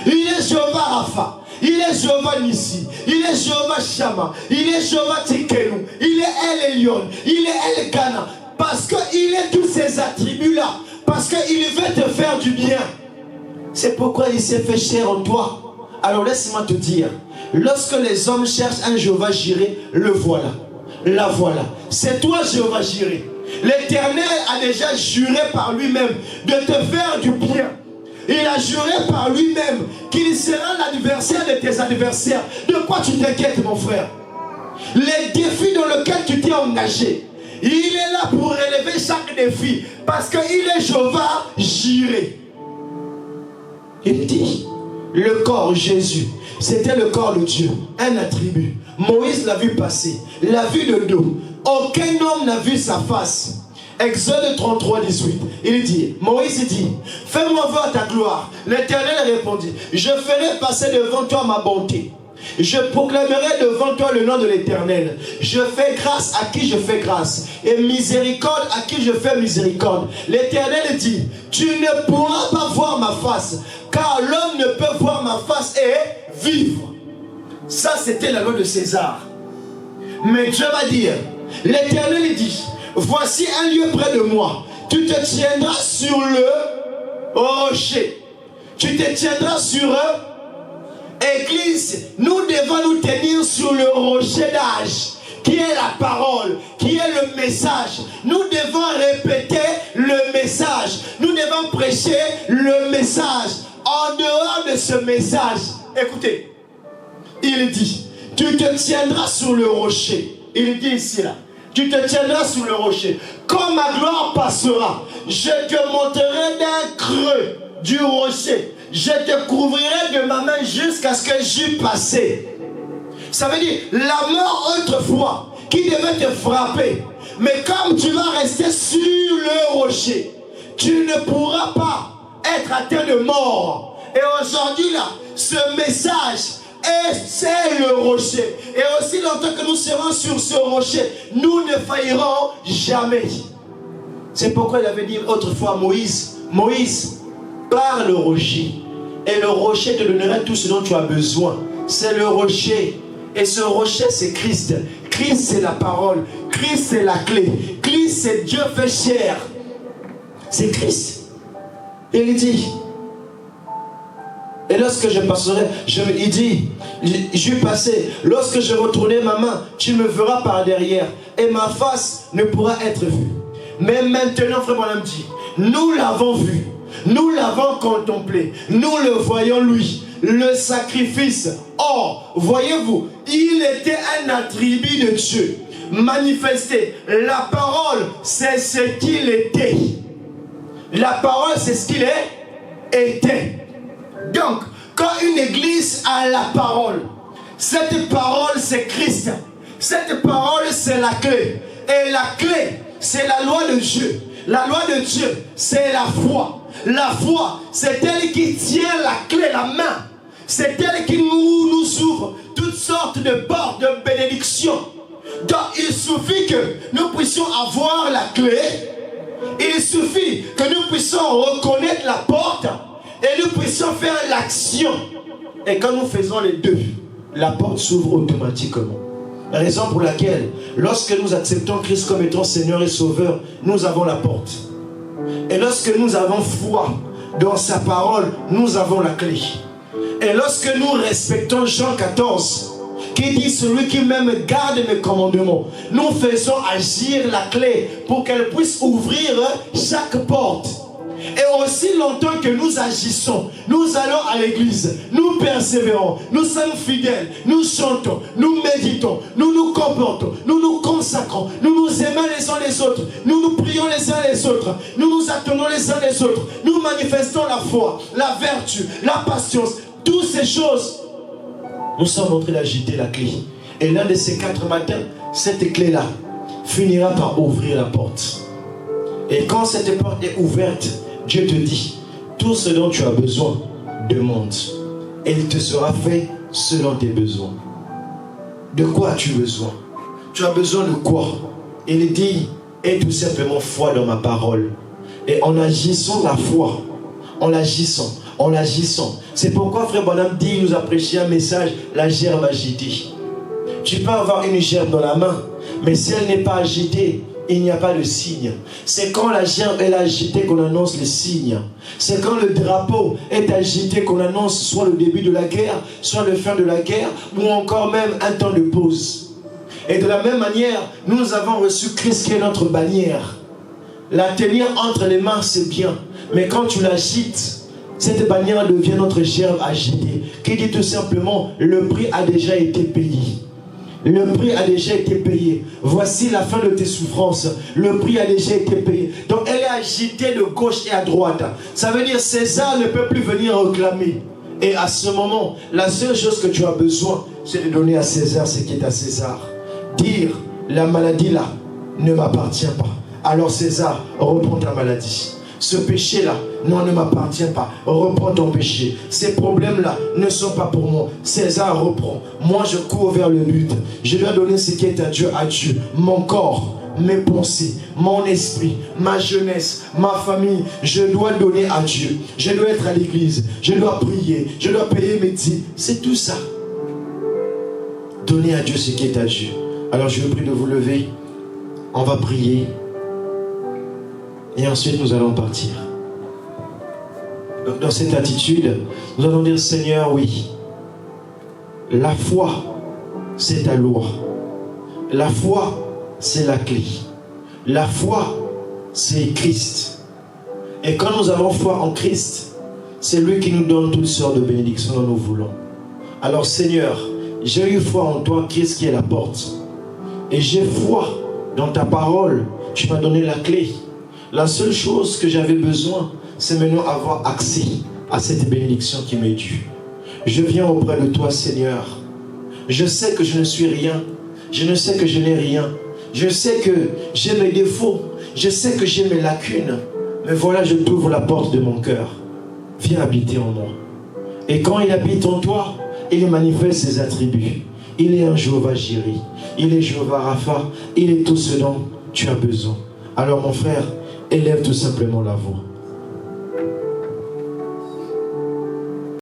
Il est Jéhovah Rapha, il est Jéhovah Nissi, il est Jéhovah Shama, il est Jéhovah Tikenu, il est El Elyon, il est El Kana. Parce qu'il est tous ces attributs-là. Parce qu'il veut te faire du bien. C'est pourquoi il s'est fait chair en toi. Alors laisse-moi te dire, lorsque les hommes cherchent un Jéhovah Jireh, le voilà. La voilà. C'est toi Jéhovah Jireh. L'Éternel a déjà juré par lui-même de te faire du bien. Il a juré par lui-même qu'il sera l'adversaire de tes adversaires. De quoi tu t'inquiètes mon frère? Les défis dans lesquels tu t'es engagé, il est là pour relever chaque défi. Parce qu'il est Jéhovah Jireh. Il dit, le corps Jésus, c'était le corps de Dieu, un attribut. Moïse l'a vu passer, l'a vu de dos. Aucun homme n'a vu sa face. Exode 33, 18. Il dit, Moïse dit, fais-moi voir ta gloire. L'Éternel répondit, je ferai passer devant toi ma bonté. Je proclamerai devant toi le nom de l'Éternel. Je fais grâce à qui je fais grâce. Et miséricorde à qui je fais miséricorde. L'Éternel dit, tu ne pourras pas voir ma face. Car l'homme ne peut voir ma face et vivre. Ça c'était la loi de César. Mais Dieu va dire, l'Éternel dit, voici un lieu près de moi. Tu te tiendras sur le rocher. Tu te tiendras sur Église, nous devons nous tenir sur le rocher d'âge, qui est la parole, qui est le message. Nous devons répéter le message. Nous devons prêcher le message. En dehors de ce message, écoutez, il dit, tu te tiendras sur le rocher. Il dit ici là, tu te tiendras sur le rocher. Quand ma gloire passera, je te monterai d'un creux du rocher. Je te couvrirai de ma main jusqu'à ce que j'eus passé. Ça veut dire, la mort autrefois, qui devait te frapper, mais comme tu vas rester sur le rocher, tu ne pourras pas être atteint de mort. Et aujourd'hui là, ce message, c'est le rocher. Et aussi longtemps que nous serons sur ce rocher, nous ne faillirons jamais. C'est pourquoi il avait dit autrefois à Moïse, Moïse, par le rocher, et le rocher te donnera tout ce dont tu as besoin. C'est le rocher. Et ce rocher, c'est Christ. Christ, c'est la parole. Christ, c'est la clé. Christ, c'est Dieu fait chair. C'est Christ. Et il dit, et lorsque je passerai, il dit, je vais passer, lorsque je retournerai ma main, tu me verras par derrière, et ma face ne pourra être vue. Mais maintenant, frère Branham dit, nous l'avons vu, nous l'avons contemplé, nous le voyons lui, le sacrifice. Or, voyez-vous, il était un attribut de Dieu, manifesté. La parole, c'est ce qu'il était. La parole, c'est ce qu'il était. Donc, quand une église a la parole, cette parole, c'est Christ. Cette parole, c'est la clé. Et la clé, c'est la loi de Dieu. La loi de Dieu, c'est la foi. La foi, c'est elle qui tient la clé, la main. C'est elle qui nous ouvre toutes sortes de portes de bénédiction. Donc, il suffit que nous puissions avoir la clé. Il suffit que nous puissions reconnaître la porte. Et nous puissions faire l'action. Et quand nous faisons les deux, la porte s'ouvre automatiquement. La raison pour laquelle, lorsque nous acceptons Christ comme étant Seigneur et Sauveur, nous avons la porte. Et lorsque nous avons foi dans sa parole, nous avons la clé. Et lorsque nous respectons Jean 14, qui dit celui qui même garde mes commandements, nous faisons agir la clé pour qu'elle puisse ouvrir chaque porte. Et aussi longtemps que nous agissons, nous allons à l'église, nous persévérons, nous sommes fidèles, nous chantons, nous méditons, nous nous comportons, nous nous consacrons, nous nous aimons les uns les autres, nous nous prions les uns les autres, nous nous attendons les uns les autres, nous manifestons la foi, la vertu, la patience, toutes ces choses. Nous sommes en train d'agiter la clé. Et l'un de ces 4 matins, cette clé-là finira par ouvrir la porte. Et quand cette porte est ouverte, Dieu te dit, tout ce dont tu as besoin, demande. Et il te sera fait selon tes besoins. De quoi as-tu besoin? Tu as besoin de quoi? Il dit, aie tout simplement foi dans ma parole. Et en agissant la foi, en l'agissant. C'est pourquoi frère Branham dit, il nous a prêché un message, la gerbe agitée. Tu peux avoir une gerbe dans la main, mais si elle n'est pas agitée, il n'y a pas de signe. C'est quand la gerbe est agitée qu'on annonce le signe. C'est quand le drapeau est agité qu'on annonce soit le début de la guerre, soit le fin de la guerre, ou encore même un temps de pause. Et de la même manière, nous avons reçu Christ qui est notre bannière. La tenir entre les mains, c'est bien. Mais quand tu l'agites, cette bannière devient notre gerbe agitée. Qui dit tout simplement, le prix a déjà été payé. Le prix a déjà été payé. Voici la fin de tes souffrances. Le prix a déjà été payé. Donc elle est agitée de gauche et à droite. Ça veut dire César ne peut plus venir réclamer. Et à ce moment, la seule chose que tu as besoin, c'est de donner à César ce qui est à César. Dire, la maladie là ne m'appartient pas. Alors César, reprends ta maladie. Ce péché-là, non, ne m'appartient pas. Reprends ton péché. Ces problèmes-là ne sont pas pour moi. César, reprend. Moi, je cours vers le but. Je dois donner ce qui est à Dieu. Mon corps, mes pensées, mon esprit, ma jeunesse, ma famille, je dois donner à Dieu. Je dois être à l'église. Je dois prier. Je dois payer mes dîmes. C'est tout ça. Donner à Dieu ce qui est à Dieu. Alors, je vous prie de vous lever. On va prier. Et ensuite, nous allons partir. Donc, dans cette attitude, nous allons dire, Seigneur, oui, la foi, c'est ta loi. La foi, c'est la clé. La foi, c'est Christ. Et quand nous avons foi en Christ, c'est lui qui nous donne toutes sortes de bénédictions dont nous voulons. Alors, Seigneur, j'ai eu foi en toi, qui est la porte. Et j'ai foi dans ta parole. Tu m'as donné la clé. La seule chose que j'avais besoin, c'est maintenant avoir accès à cette bénédiction qui m'est due. Je viens auprès de toi, Seigneur. Je sais que je ne suis rien. Je ne sais que je n'ai rien. Je sais que j'ai mes défauts. Je sais que j'ai mes lacunes. Mais voilà, je t'ouvre la porte de mon cœur. Viens habiter en moi. Et quand il habite en toi, il manifeste ses attributs. Il est un Jéhovah Jireh. Il est Jéhovah Rapha. Il est tout ce dont tu as besoin. Alors mon frère, élève tout simplement la voix.